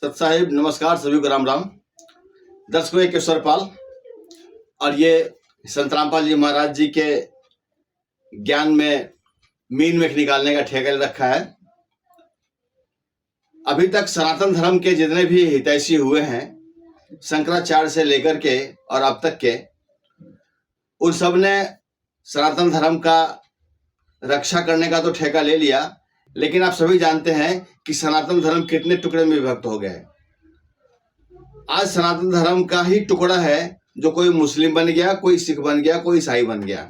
सत साहिब नमस्कार, सभी को राम राम। दर्शकों, एक केशवरपाल और ये संत रामपाल जी महाराज जी के ज्ञान में मीन मेख निकालने का ठेका ले रखा है। अभी तक सनातन धर्म के जितने भी हितैषी हुए हैं, शंकराचार्य से लेकर के और अब तक के, उन सब ने सनातन धर्म का रक्षा करने का तो ठेका ले लिया, लेकिन आप सभी जानते हैं कि सनातन धर्म कितने टुकड़े में विभक्त हो गए। आज सनातन धर्म का ही टुकड़ा है जो कोई मुस्लिम बन गया, कोई सिख बन गया, कोई ईसाई बन गया।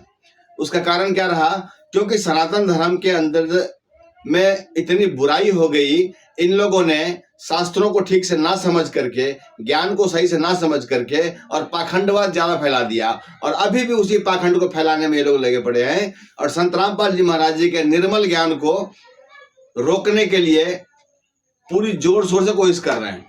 उसका कारण क्या रहा? क्योंकि सनातन धर्म के अंदर में इतनी बुराई हो गई, इन लोगों ने शास्त्रों को ठीक से ना समझ करके, ज्ञान को सही से ना समझ करके और पाखंडवाद ज्यादा फैला दिया, और अभी भी उसी पाखंड को फैलाने में ये लोग लगे पड़े हैं। और संत रामपाल जी महाराज जी के निर्मल ज्ञान को रोकने के लिए पूरी जोर शोर से कोशिश कर रहे हैं।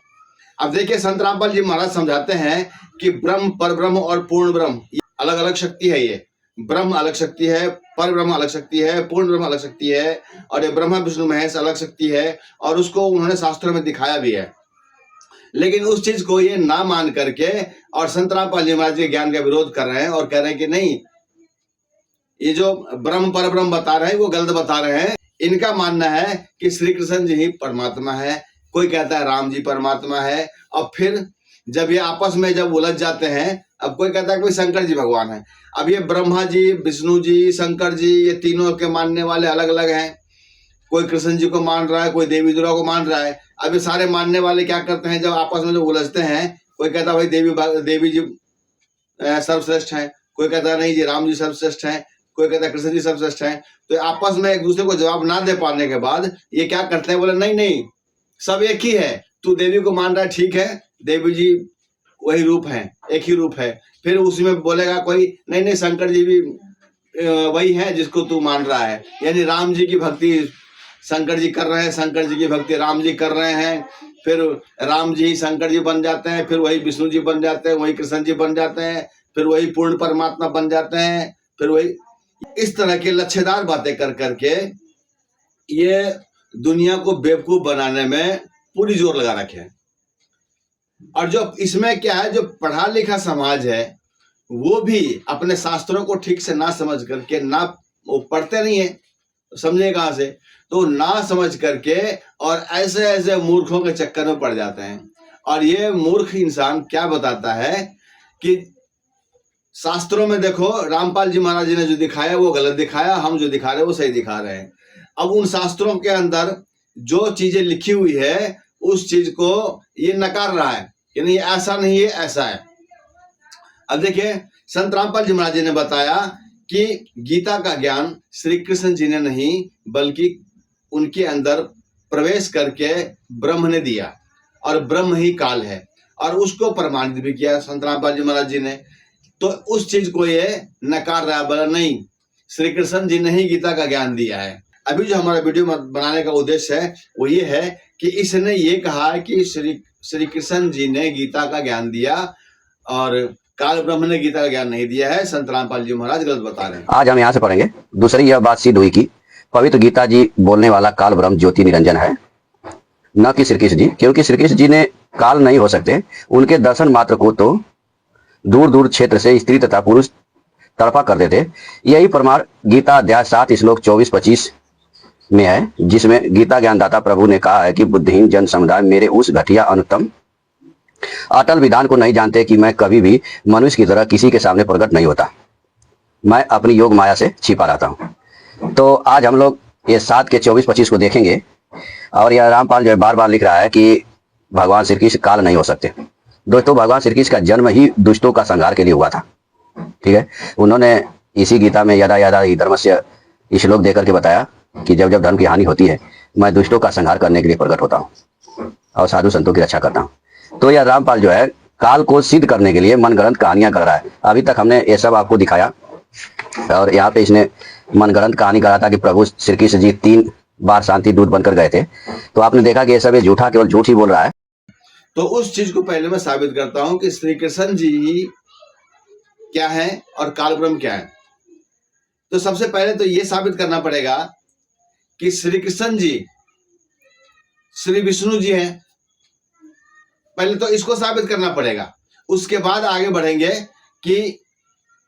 अब देखिए, संत रामपाल जी महाराज समझाते हैं कि ब्रह्म, पर ब्रह्म और पूर्ण ब्रह्म अलग अलग शक्ति है। ये ब्रह्म अलग शक्ति है, पर ब्रह्म अलग शक्ति है, पूर्ण ब्रह्म अलग शक्ति है, और ये ब्रह्मा विष्णु महेश अलग शक्ति है, और उसको उन्होंने शास्त्रों में दिखाया भी है। लेकिन उस चीज को ये ना मान करके और संत रामपाल जी महाराज के ज्ञान का विरोध कर रहे हैं और कह रहे हैं कि नहीं, ये जो ब्रह्म पर ब्रह्म बता रहे हैं वो गलत बता रहे हैं। इनका मानना है कि श्री कृष्ण जी ही परमात्मा है, कोई कहता है राम जी परमात्मा है। और फिर जब ये आपस में जब उलझ जाते हैं, अब कोई कहता है कोई शंकर जी भगवान है। अब ये ब्रह्मा जी, विष्णु जी, शंकर जी, ये तीनों के मानने वाले अलग अलग हैं। कोई कृष्ण जी को मान रहा है, कोई देवी दुर्गा को मान रहा है। अब ये सारे मानने वाले क्या करते हैं, जब आपस में जब उलझते हैं, कोई कहता है भाई देवी जी सर्वश्रेष्ठ है, कोई कहता है नहीं जी राम जी सर्वश्रेष्ठ है, कोई कहता है कृष्ण जी सर्वश्रेष्ठ है। तो आपस में एक दूसरे को जवाब ना दे पाने के बाद ये क्या करते हैं, बोले नहीं नहीं, सब एक ही है। तू देवी को मान रहा है, ठीक है, देवी जी वही रूप है, एक ही रूप है। फिर उसी में बोलेगा कोई नहीं नहीं, शंकर जी भी वही है जिसको तू मान रहा है। यानी राम जी की भक्ति शंकर जी कर रहे हैं, शंकर जी की भक्ति राम जी कर रहे हैं। फिर राम जी शंकर जी बन जाते हैं, फिर वही विष्णु जी बन जाते हैं, वही कृष्ण जी बन जाते हैं, फिर वही पूर्ण परमात्मा बन जाते हैं, फिर वही। इस तरह के लच्छेदार बातें कर करके ये दुनिया को बेवकूफ बनाने में पूरी जोर लगा रखे हैं। और जो इसमें क्या है, जो पढ़ा लिखा समाज है वो भी अपने शास्त्रों को ठीक से ना समझ करके, ना वो पढ़ते नहीं है, समझे कहां से, तो ना समझ करके और ऐसे ऐसे मूर्खों के चक्कर में पड़ जाते हैं। और ये मूर्ख इंसान क्या बताता है कि शास्त्रों में देखो, रामपाल जी महाराज जी ने जो दिखाया वो गलत दिखाया, हम जो दिखा रहे हैं वो सही दिखा रहे हैं। अब उन शास्त्रों के अंदर जो चीजें लिखी हुई है उस चीज को ये नकार रहा है, यानी ऐसा नहीं है, ऐसा है। अब देखिए, संत रामपाल जी महाराज जी ने बताया कि गीता का ज्ञान श्री कृष्ण जी ने नहीं बल्कि उनके अंदर प्रवेश करके ब्रह्म ने दिया, और ब्रह्म ही काल है, और उसको प्रमाणित भी किया संत रामपाल जी महाराज जी ने। तो उस चीज को ये नकार रहा है, बोला नहीं, श्री कृष्ण जी ने ही गीता का ज्ञान दिया है। अभी जो हमारा वीडियो बनाने का उद्देश्य है वो ये है कि इसने ये कहा है कि श्री कृष्ण जी ने गीता का ज्ञान दिया और काल ब्रह्म ने गीता का ज्ञान नहीं दिया है। संत रामपाल जी महाराज गलत बता रहे हैं। आज हम यहाँ से पढ़ेंगे। दूसरी यह बात सिद्ध हुई कि पवित्र गीता जी बोलने वाला काल ब्रह्म ज्योति निरंजन है, न कि श्री कृष्ण जी, क्योंकि श्री कृष्ण जी ने काल नहीं हो सकते। उनके दर्शन मात्र को तो दूर दूर क्षेत्र से स्त्री तथा पुरुष तड़पा करते थे। यही प्रमाण गीता अध्याय 7 श्लोक 24-25 में है, जिसमें गीता ज्ञानदाता प्रभु ने कहा है कि बुद्धिहीन जन समुदाय मेरे उस घटिया अनुत्तम अटल विधान को नहीं जानते कि मैं कभी भी मनुष्य की तरह किसी के सामने प्रकट नहीं होता, मैं अपनी योग माया से छिपा रहता हूं। तो आज हम लोग ये 7 के 24-25 को देखेंगे। और यह रामपाल जो है बार बार लिख रहा है कि भगवान श्री कृष्ण काल नहीं हो सकते। दोस्तों, भगवान श्री कृष्ण का जन्म ही दुष्टों का संहार के लिए हुआ था, ठीक है। उन्होंने इसी गीता में यदा यदा हि धर्मस्य श्लोक देकर के बताया कि जब जब धर्म की हानि होती है मैं दुष्टों का संहार करने के लिए प्रकट होता हूँ और साधु संतों की रक्षा करता हूँ। तो यह रामपाल जो है काल को सिद्ध करने के लिए मनगढ़ंत कहानियां कर रहा है। अभी तक हमने ये सब आपको दिखाया, और यहाँ पे इसने मनगढ़ंत कहानी करा था कि प्रभु श्री कृष्ण जी 3 बार शांति दूत बनकर गए थे। तो आपने देखा कि ये सब झूठा, केवल झूठ ही बोल रहा है। तो उस चीज को पहले मैं साबित करता हूं कि श्री कृष्ण जी क्या है और काल ब्रह्म क्या है। तो सबसे पहले तो ये साबित करना पड़ेगा कि श्री कृष्ण जी श्री विष्णु जी हैं, पहले तो इसको साबित करना पड़ेगा, उसके बाद आगे बढ़ेंगे कि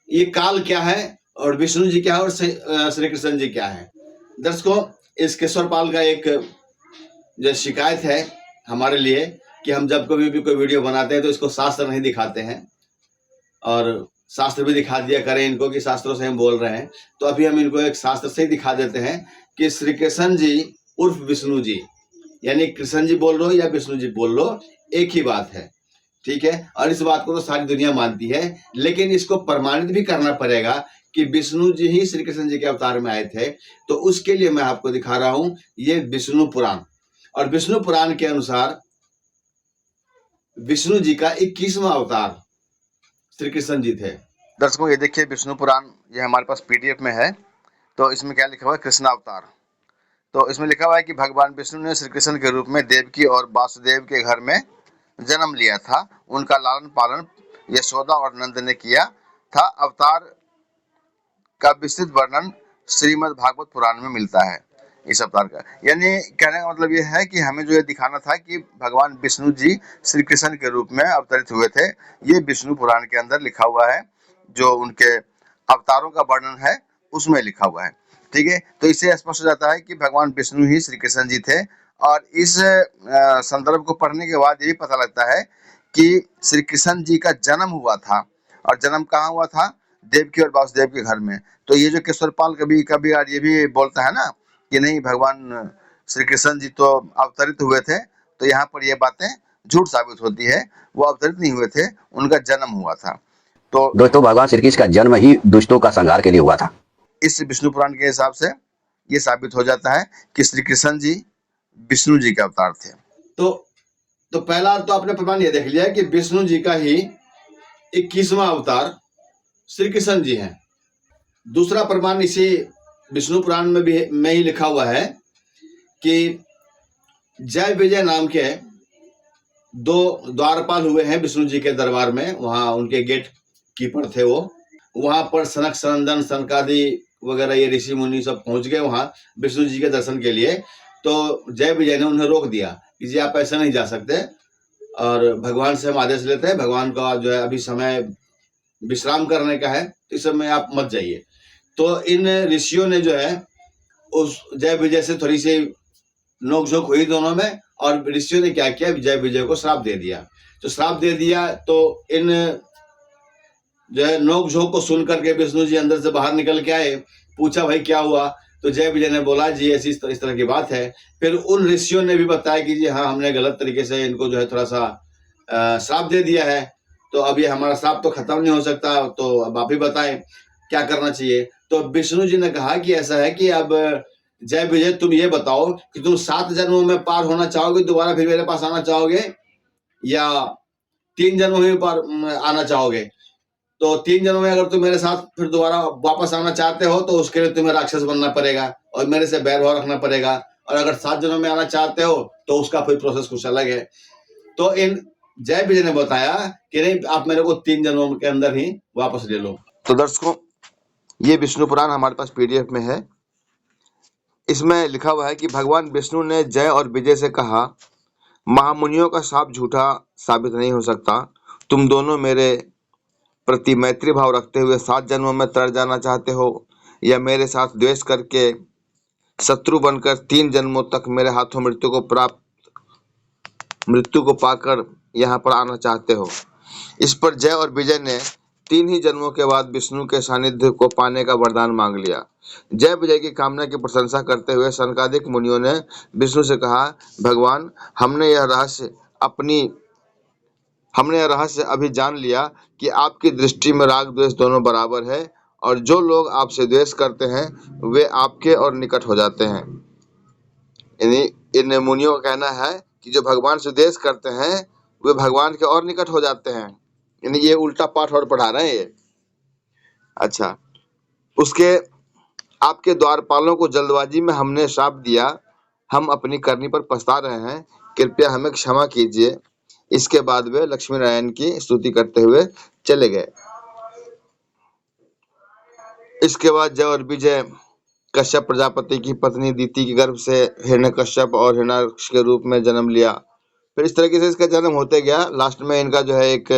ये काल क्या है और विष्णु जी क्या है और श्री कृष्ण जी क्या है। दर्शकों, इस केशवरपाल का एक जो शिकायत है हमारे लिए कि हम जब कभी भी कोई वीडियो बनाते हैं तो इसको शास्त्र नहीं दिखाते हैं, और शास्त्र भी दिखा दिया करें इनको कि शास्त्रों से हम बोल रहे हैं। तो अभी हम इनको एक शास्त्र से ही दिखा देते हैं कि श्री कृष्ण जी उर्फ विष्णु जी, यानी कृष्ण जी बोल लो या विष्णु जी बोल लो, एक ही बात है, ठीक है। और इस बात को तो सारी दुनिया मानती है, लेकिन इसको प्रमाणित भी करना पड़ेगा कि विष्णु जी ही श्री कृष्ण जी के अवतार में आए थे। तो उसके लिए मैं आपको दिखा रहा हूं ये विष्णु पुराण, और विष्णु पुराण के अनुसार विष्णु जी का 21वां अवतार श्री कृष्ण जी थे। दर्शकों, ये देखिए विष्णु पुराण, ये हमारे पास पीडीएफ में है। तो इसमें क्या लिखा हुआ है, कृष्ण अवतार। तो इसमें लिखा हुआ है कि भगवान विष्णु ने श्री कृष्ण के रूप में देवकी और वासुदेव के घर में जन्म लिया था। उनका लालन पालन यशोदा और नंद ने किया था। अवतार का विस्तृत वर्णन श्रीमद् भागवत पुराण में मिलता है इस अवतार का। यानी कहने का मतलब ये है कि हमें जो ये दिखाना था कि भगवान विष्णु जी श्री कृष्ण के रूप में अवतरित हुए थे, ये विष्णु पुराण के अंदर लिखा हुआ है। जो उनके अवतारों का वर्णन है उसमें लिखा हुआ है, ठीक है। तो इससे स्पष्ट हो जाता है कि भगवान विष्णु ही श्री कृष्ण जी थे। और इस संदर्भ को पढ़ने के बाद ये भी पता लगता है कि श्री कृष्ण जी का जन्म हुआ था, और जन्म कहाँ हुआ था, देवकी और वासुदेव के घर में। तो ये जो केशवरपाल कभी कभी यार ये भी बोलता है ना कि नहीं भगवान श्री कृष्ण जी तो अवतरित हुए थे, तो यहाँ पर ये बातें झूठ साबित होती है। वो अवतरित नहीं हुए थे, उनका जन्म हुआ था। तो दोस्तों, भगवान श्री कृष्ण का जन्म ही दुष्टों का संहार के लिए हुआ था। इस विष्णु पुराण के हिसाब से ये साबित हो जाता है कि श्री कृष्ण जी विष्णु जी के अवतार थे। तो पहला तो आपने प्रमाण ये देख लिया कि विष्णु जी का ही 21वां अवतार श्री कृष्ण जी हैं। दूसरा प्रमाण इसी विष्णु पुराण में ही लिखा हुआ है कि जय विजय नाम के 2 द्वारपाल हुए हैं विष्णु जी के दरबार में। वहां उनके गेट कीपर थे वो। वहां पर सनक सनंदन सनकादि वगैरह ये ऋषि मुनि सब पहुंच गए वहां विष्णु जी के दर्शन के लिए। तो जय विजय ने उन्हें रोक दिया कि जी आप ऐसे नहीं जा सकते, और भगवान से हम आदेश लेते हैं, भगवान का जो है अभी समय विश्राम करने का है, तो इस समय आप मत जाइए। तो इन ऋषियों ने जो है उस जय विजय से थोड़ी सी नोकझोंक हुई दोनों में, और ऋषियों ने क्या किया, जय विजय को श्राप दे दिया। तो श्राप दे दिया तो इन जो है नोकझोंक को सुन करके विष्णु जी अंदर से बाहर निकल के आए। पूछा भाई क्या हुआ, तो जय विजय ने बोला जी ऐसी इस तरह की बात है। फिर उन ऋषियों ने भी बताया कि जी हाँ हमने गलत तरीके से इनको जो है थोड़ा सा श्राप दे दिया है, तो अब ये हमारा श्राप तो खत्म नहीं हो सकता, तो अब आप ही बताएं क्या करना चाहिए। तो विष्णु जी ने कहा कि ऐसा है कि अब जय विजय तुम ये बताओ कि तुम 7 जन्मों में पार होना चाहोगे, दोबारा फिर मेरे पास आना चाहोगे, या 3 जन्मों में पार आना चाहोगे। तो 3 जन्मों में अगर तुम मेरे साथ फिर दोबारा वापस आना चाहते हो तो उसके लिए तुम्हें राक्षस बनना पड़ेगा और मेरे से बैर भाव रखना पड़ेगा, और अगर 7 जन्मों में आना चाहते हो तो उसका फिर प्रोसेस कुछ अलग है। तो इन जय विजय ने बताया कि नहीं आप मेरे को 3 जन्मों के अंदर ही वापस ले लो। तो दर्शकों, ये विष्णु पुराण हमारे पास पीडीएफ में है। इसमें लिखा हुआ है कि भगवान विष्णु ने जय और विजय से कहा, महामुनियों का शाप झूठा साबित नहीं हो सकता। तुम दोनों मेरे प्रति मैत्री भाव रखते हुए 7 जन्मों में तर जाना चाहते हो, या मेरे साथ द्वेष करके शत्रु बनकर 3 जन्मों तक मेरे हाथों मृत्यु को पाकर यहाँ पर आना चाहते हो। इस पर जय और विजय ने 3 ही जन्मों के बाद विष्णु के सानिध्य को पाने का वरदान मांग लिया। जय विजय की कामना की प्रशंसा करते हुए सनकादिक मुनियों ने विष्णु से कहा, भगवान हमने यह रहस्य अभी जान लिया कि आपकी दृष्टि में राग द्वेष दोनों बराबर है, और जो लोग आपसे द्वेष करते हैं वे आपके और निकट हो जाते हैं। यानी इन मुनियों का कहना है कि जो भगवान से द्वेष करते हैं वे भगवान के और निकट हो जाते हैं। यानी ये उल्टा पाठ और पढ़ा रहे हैं ये। अच्छा, उसके आपके द्वारपालों को जल्दबाजी में हमने श्राप दिया, हम अपनी करनी पर पछता रहे हैं, कृपया हमें क्षमा कीजिए। इसके बाद वे लक्ष्मी नारायण की स्तुति करते हुए चले गए। इसके बाद जय और विजय कश्यप प्रजापति की पत्नी दीति के गर्भ से हिरण्यकश्यप और हिरण्याक्ष के रूप में जन्म लिया। फिर इस तरीके से इसका जन्म होते गया। लास्ट में इनका जो है एक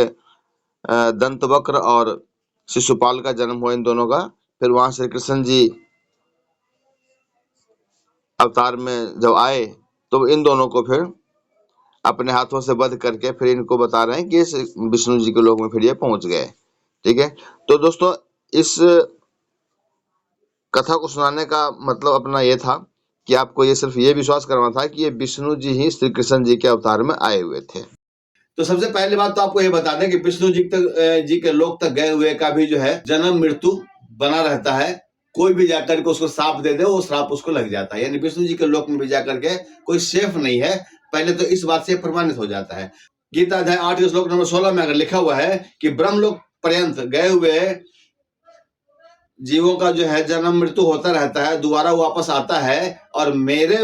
दंतवक्र और शिशुपाल का जन्म हुआ इन दोनों का। फिर वहां श्री कृष्ण जी अवतार में जब आए तो इन दोनों को फिर अपने हाथों से वध करके फिर इनको बता रहे हैं कि इस विष्णु जी के लोक में फिर ये पहुंच गए। ठीक है, तो दोस्तों इस कथा को सुनाने का मतलब अपना ये था कि आपको ये सिर्फ ये विश्वास करना था कि ये विष्णु जी ही श्री कृष्ण जी के अवतार में आए हुए थे। तो सबसे पहली बात तो आपको ये बता दें कि विष्णु जी के लोक तक गए हुए का भी जो है जन्म मृत्यु बना रहता है। कोई भी जाकर के उसको श्राप दे दे, वो श्राप उसको लग जाता है। यानी विष्णु जी के लोक में भी जाकर के कोई सेफ नहीं है। पहले तो इस बात से प्रमाणित हो जाता है। गीता अध्याय 8 के श्लोक नंबर 16 में अगर लिखा हुआ है कि ब्रह्मलोक पर्यंत गए हुए जीवों का जो है जन्म मृत्यु होता रहता है, दोबारा वापस आता है, और मेरे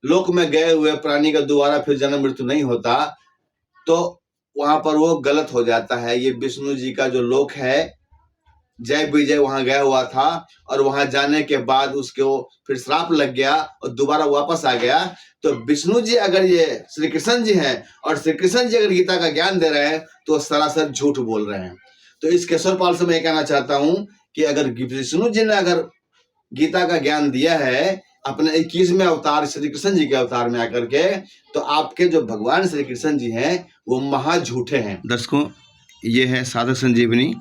लोक में गए हुए प्राणी का दोबारा फिर जन्म मृत्यु नहीं होता, तो वहां पर वो गलत हो जाता है। ये विष्णु जी का जो लोक है, जय विजय वहां गया हुआ था और वहां जाने के बाद उसको फिर श्राप लग गया और दोबारा वापस आ गया। तो विष्णु जी अगर ये श्री कृष्ण जी हैं और श्री कृष्ण जी अगर गीता का ज्ञान दे रहे हैं तो सरासर झूठ बोल रहे हैं। तो इस केशवपाल से मैं कहना चाहता हूं कि अगर विष्णु जी ने अगर गीता का ज्ञान दिया है अपने 21वें अवतार श्री कृष्ण जी के अवतार में आकर के, तो आपके जो भगवान श्री कृष्ण जी हैं वो महा झूठे हैं। दर्शकों, ये है साधक संजीवनी,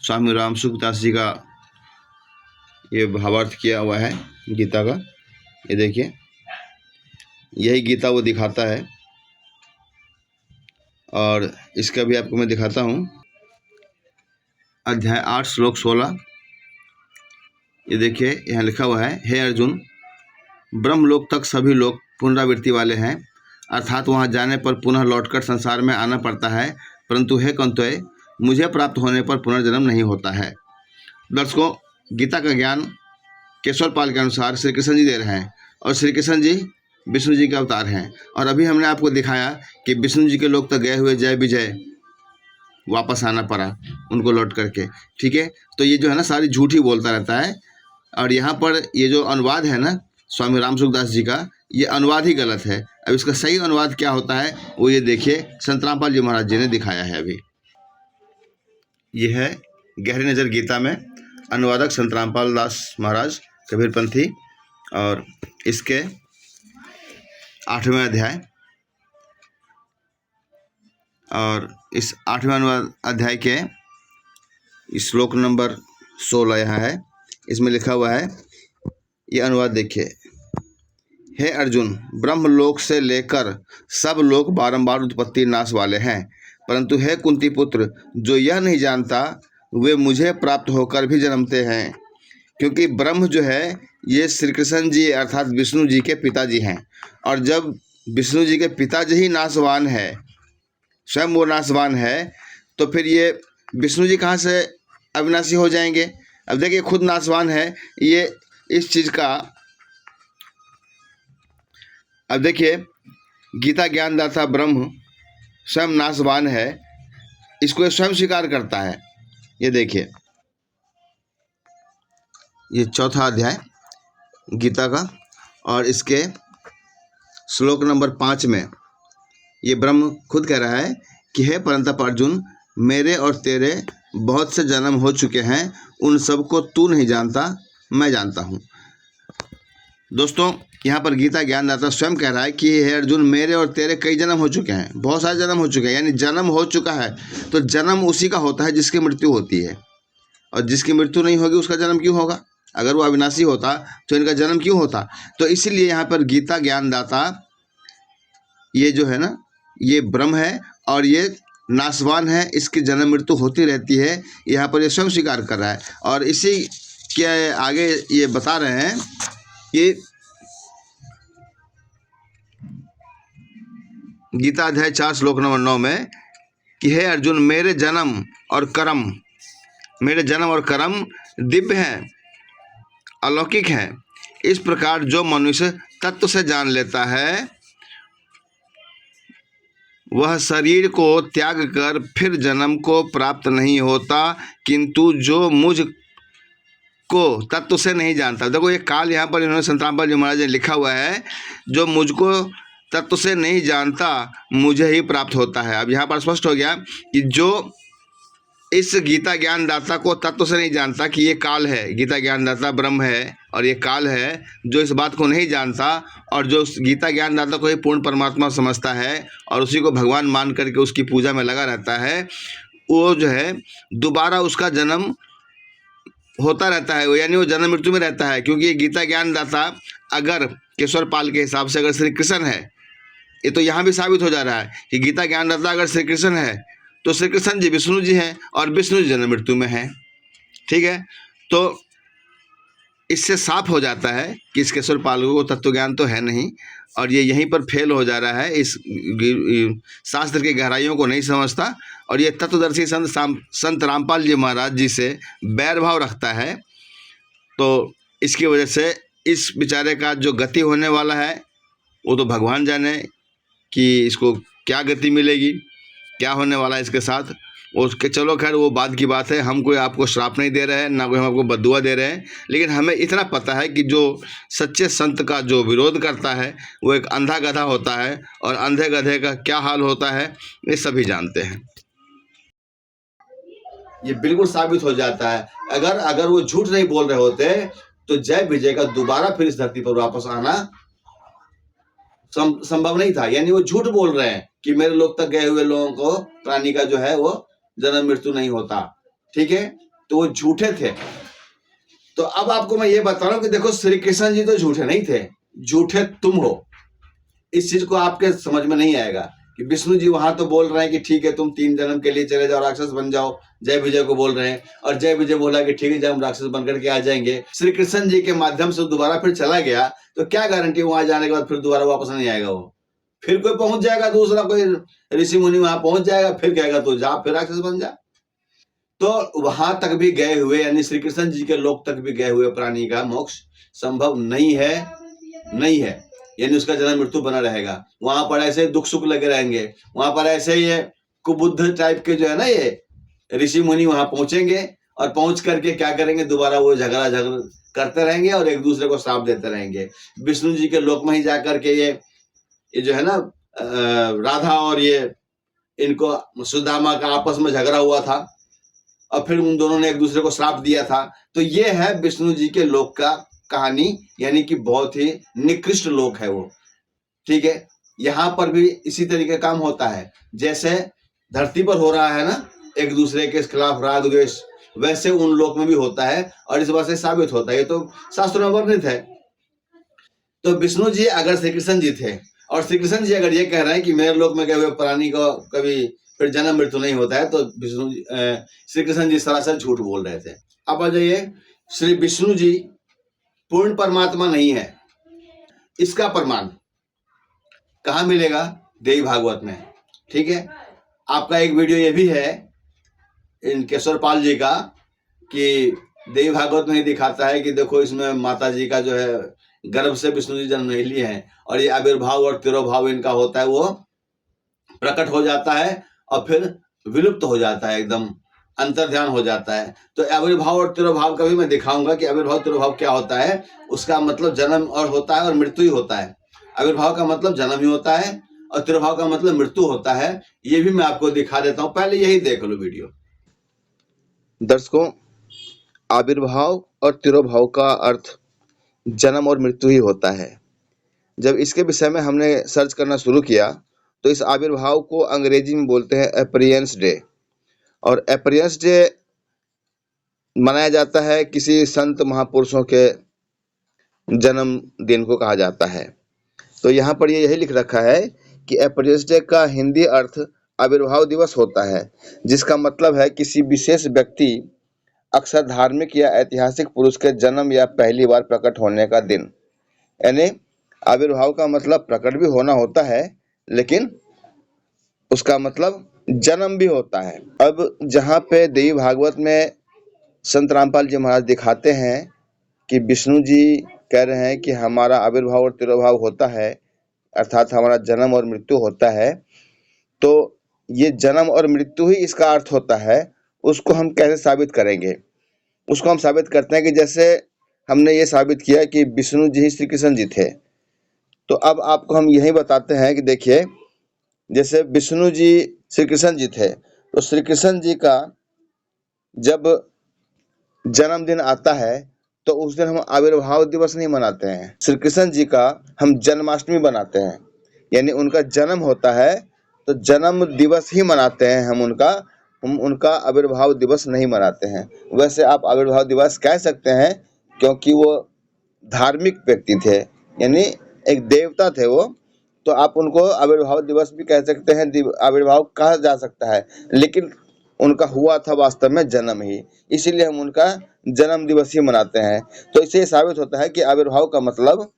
स्वामी राम सुखदास जी का ये भावार्थ किया हुआ है गीता का। ये देखिए, यही गीता वो दिखाता है और इसका भी आपको मैं दिखाता हूँ। अध्याय 8 श्लोक 16, ये देखिए यहाँ लिखा हुआ है, हे अर्जुन, ब्रह्मलोक तक सभी लोग पुनरावृत्ति वाले हैं, अर्थात वहाँ जाने पर पुनः लौटकर संसार में आना पड़ता है, परंतु हे कौंतेय, मुझे प्राप्त होने पर पुनर्जन्म नहीं होता है। दर्शकों, गीता का ज्ञान केशवपाल के अनुसार श्री कृष्ण जी दे रहे हैं और श्री कृष्ण जी विष्णु जी के अवतार हैं। और अभी हमने आपको दिखाया कि विष्णु जी के लोक तक गए हुए जय विजय वापस आना पड़ा उनको लौट करके। ठीक है, तो ये जो है ना सारी झूठ ही बोलता रहता है। और यहाँ पर ये जो अनुवाद है ना स्वामी राम सुखदास जी का, ये अनुवाद ही गलत है। अब इसका सही अनुवाद क्या होता है वो ये देखिए, संत रामपाल जी महाराज जी ने दिखाया है। अभी ये है गहरी नज़र गीता में, अनुवादक संत रामपाल दास महाराज कबीरपंथी, और इसके 8वें अध्याय, और इस 8वें अध्याय के श्लोक नंबर 16 यहाँ है, इसमें लिखा हुआ है, ये अनुवाद देखिए, हे अर्जुन, ब्रह्मलोक से लेकर सब लोग बारंबार उत्पत्ति नाश वाले हैं, परंतु हे कुंती पुत्र, जो यह नहीं जानता वे मुझे प्राप्त होकर भी जन्मते हैं। क्योंकि ब्रह्म जो है ये श्री कृष्ण जी अर्थात विष्णु जी के पिताजी हैं, और जब विष्णु जी के पिताजी ही नाशवान है, स्वयं वो नाशवान है, तो फिर ये विष्णु जी कहाँ से अविनाशी हो जाएंगे। अब देखिए, खुद नाशवान है ये इस चीज़ का। अब देखिए, गीता ज्ञानदाता ब्रह्म स्वयं नाशवान है, इसको ये स्वयं स्वीकार करता है। ये देखिए, ये 4था अध्याय गीता का, और इसके श्लोक नंबर 5 में ये ब्रह्म खुद कह रहा है कि हे परंतप अर्जुन, मेरे और तेरे बहुत से जन्म हो चुके हैं, उन सबको तू नहीं जानता, मैं जानता हूँ। दोस्तों, यहाँ पर गीता ज्ञानदाता स्वयं कह रहा है कि हे अर्जुन, मेरे और तेरे कई जन्म हो चुके हैं, बहुत सारे जन्म हो चुके हैं। यानी जन्म हो चुका है तो जन्म उसी का होता है जिसकी मृत्यु होती है, और जिसकी मृत्यु नहीं होगी उसका जन्म क्यों होगा। अगर वो अविनाशी होता तो इनका जन्म क्यों होता। तो इसीलिए यहाँ पर गीता ज्ञानदाता ये जो है ना, ये ब्रह्म है और ये नाशवान है, इसकी जन्म मृत्यु होती रहती है, यहाँ पर ये स्वयं स्वीकार कर रहा है। और इसी के आगे ये बता रहे हैं कि गीता अध्याय 4 श्लोक नंबर 9 में कि हे अर्जुन, मेरे जन्म और कर्म दिव्य हैं, अलौकिक हैं। इस प्रकार जो मनुष्य तत्व से जान लेता है वह शरीर को त्याग कर फिर जन्म को प्राप्त नहीं होता, किंतु जो मुझ को तत्व से नहीं जानता। देखो, ये काल यहाँ पर इन्होंने संत रामपाल जी महाराज ने लिखा हुआ है, जो मुझको तत्व से नहीं जानता मुझे ही प्राप्त होता है। अब यहाँ पर स्पष्ट हो गया कि जो इस गीता ज्ञानदाता को तत्व से नहीं जानता कि ये काल है, गीता ज्ञानदाता ब्रह्म है और ये काल है, जो इस बात को नहीं जानता और जो उस गीता ज्ञानदाता को ही पूर्ण परमात्मा समझता है और उसी को भगवान मान करके उसकी पूजा में लगा रहता है, वो जो है दोबारा उसका जन्म होता रहता है, यानी वो जन्म मृत्यु में रहता है। क्योंकि ये गीता ज्ञानदाता अगर केशवर पाल के हिसाब से अगर श्री कृष्ण है, ये तो यहाँ भी साबित हो जा रहा है कि गीता ज्ञानदाता अगर श्री कृष्ण है तो श्री कृष्ण जी विष्णु जी हैं और विष्णु जी जन्म मृत्यु में हैं। ठीक है, तो इससे साफ हो जाता है कि इस केशवर पाल को तत्व ज्ञान तो है नहीं और ये यहीं पर फेल हो जा रहा है, इस शास्त्र की गहराइयों को नहीं समझता और ये तत्वदर्शी संत रामपाल जी महाराज जी से बैर भाव रखता है। तो इसकी वजह से इस बेचारे का जो गति होने वाला है वो तो भगवान जाने कि इसको क्या गति मिलेगी, क्या होने वाला है इसके साथ। उसके चलो खैर वो बाद की बात है, हम कोई आपको श्राप नहीं दे रहे हैं, ना कोई हम आपको बद्दुआ दे रहे हैं, लेकिन हमें इतना पता है कि जो सच्चे संत का जो विरोध करता है वो एक अंधा गधा होता है और अंधे गधे का क्या हाल होता है ये सभी जानते हैं। ये बिल्कुल साबित हो जाता है। अगर वो झूठ नहीं बोल रहे होते तो जय विजय का दोबारा फिर इस धरती पर वापस आना संभव नहीं था। यानी वो झूठ बोल रहे हैं कि मेरे लोग तक गए हुए लोगों को प्राणी का जो है वो जन्म मृत्यु नहीं होता। ठीक है, तो वो झूठे थे। तो अब आपको मैं ये बता रहा हूं कि देखो श्री कृष्ण जी तो झूठे नहीं थे, झूठे तुम हो। इस चीज को आपके समझ में नहीं आएगा कि विष्णु जी वहां तो बोल रहे हैं कि ठीक है तुम 3 जन्म के लिए चले जाओ, राक्षस बन जाओ, जय विजय को बोल रहे हैं, और जय विजय बोला कि ठीक है जब हम राक्षस बनकर के आ जाएंगे। श्री कृष्ण जी के माध्यम से दोबारा फिर चला गया तो क्या गारंटी वहां जाने के बाद फिर दोबारा वापस नहीं आएगा। वो फिर कोई पहुंच जाएगा, दूसरा कोई ऋषि मुनि वहां पहुंच जाएगा, फिर कहेगा तो जा फिर राक्षस बन जा। तो वहां तक भी गए हुए यानी श्री कृष्ण जी के लोक तक भी गए हुए प्राणी का मोक्ष संभव नहीं है, नहीं है। यानी उसका जन्म मृत्यु बना रहेगा। वहां पर ऐसे दुख सुख लगे रहेंगे, वहां पर ऐसे ये कुबुद्ध टाइप के जो है ना ये ऋषि मुनि वहां पहुंचेंगे और पहुंच करके क्या करेंगे, दोबारा वो झगड़ा करते रहेंगे और एक दूसरे को श्राप देते रहेंगे। विष्णु जी के लोक में ही जाकर के ये जो है ना राधा और ये इनको सुदामा का आपस में झगड़ा हुआ था और फिर उन दोनों ने एक दूसरे को श्राप दिया था। तो ये है विष्णु जी के लोक का कहानी, यानी कि बहुत ही निकृष्ट लोक है वो। ठीक है, यहाँ पर भी इसी तरीके का काम होता है जैसे धरती पर हो रहा है ना एक दूसरे के खिलाफ राग द्वेष, वैसे उन लोक में भी होता है और इस बात से साबित होता है। ये तो शास्त्रों में वर्णित है। तो विष्णु जी अगर श्री कृष्ण जी थे और श्री कृष्ण जी अगर ये कह रहे हैं कि मेरे लोक में गए हुए प्राणी को कभी फिर जन्म मृत्यु नहीं होता है, तो श्री कृष्ण जी सरासर झूठ बोल रहे थे। अब आ जाइए, श्री विष्णु जी पूर्ण परमात्मा नहीं है, इसका प्रमाण कहाँ मिलेगा? देवी भागवत में। ठीक है, आपका एक वीडियो ये भी है इन केशवर पाल जी का कि देवी भागवत में ही दिखाता है कि देखो इसमें माता जी का जो है गर्भ से विष्णु जी जन्म नहीं लिए हैं और ये आविर्भाव और तिरोभाव इनका होता है, वो प्रकट हो जाता है और फिर विलुप्त हो जाता है, एकदम अंतर्ध्यान हो जाता है। तो आविर्भाव और तिरोभाव का भी मैं दिखाऊंगा कि आविर्भाव तिरोभाव क्या होता है। उसका मतलब जन्म और होता है और मृत्यु ही होता है। आविर्भाव का मतलब जन्म ही होता है और तिरोभाव का मतलब मृत्यु होता है। ये भी मैं आपको दिखा देता हूं, पहले यही देख लो वीडियो। दर्शकों, आविर्भाव और तिरोभाव का अर्थ जन्म और मृत्यु ही होता है। जब इसके विषय में हमने सर्च करना शुरू किया तो इस आविर्भाव को अंग्रेजी में बोलते हैं अपीयरेंस डे, और अपीयरेंस डे मनाया जाता है किसी संत महापुरुषों के जन्मदिन को कहा जाता है। तो यहाँ पर यही लिख रखा है कि अपीयरेंस डे का हिंदी अर्थ आविर्भाव दिवस होता है, जिसका मतलब है किसी विशेष व्यक्ति, अक्सर धार्मिक या ऐतिहासिक पुरुष के जन्म या पहली बार प्रकट होने का दिन। यानी आविर्भाव का मतलब प्रकट भी होना होता है, लेकिन उसका मतलब जन्म भी होता है। अब जहाँ पे देवी भागवत में संत रामपाल जी महाराज दिखाते हैं कि विष्णु जी कह रहे हैं कि हमारा आविर्भाव और तिरोभाव होता है, अर्थात हमारा जन्म और मृत्यु होता है, तो ये जन्म और मृत्यु ही इसका अर्थ होता है। उसको हम कैसे साबित करेंगे? उसको हम साबित करते हैं कि जैसे हमने ये साबित किया कि विष्णु जी ही श्री कृष्ण जी थे, तो अब आपको हम यही बताते हैं कि देखिए, जैसे विष्णु जी श्री कृष्ण जी थे, तो श्री कृष्ण जी का जब जन्मदिन आता है तो उस दिन हम आविर्भाव दिवस नहीं मनाते हैं। श्री कृष्ण जी का हम जन्माष्टमी बनाते हैं, यानी उनका जन्म होता है तो जन्म दिवस ही मनाते हैं हम उनका आविर्भाव दिवस नहीं मनाते हैं। वैसे आप आविर्भाव दिवस कह सकते हैं, क्योंकि वो धार्मिक व्यक्ति थे, यानी एक देवता थे वो, तो आप उनको आविर्भाव दिवस भी कह सकते हैं, आविर्भाव कहा जा सकता है, लेकिन उनका हुआ था वास्तव में जन्म ही, इसीलिए हम उनका जन्म दिवस ही मनाते हैं। तो इससे साबित होता है कि आविर्भाव का मतलब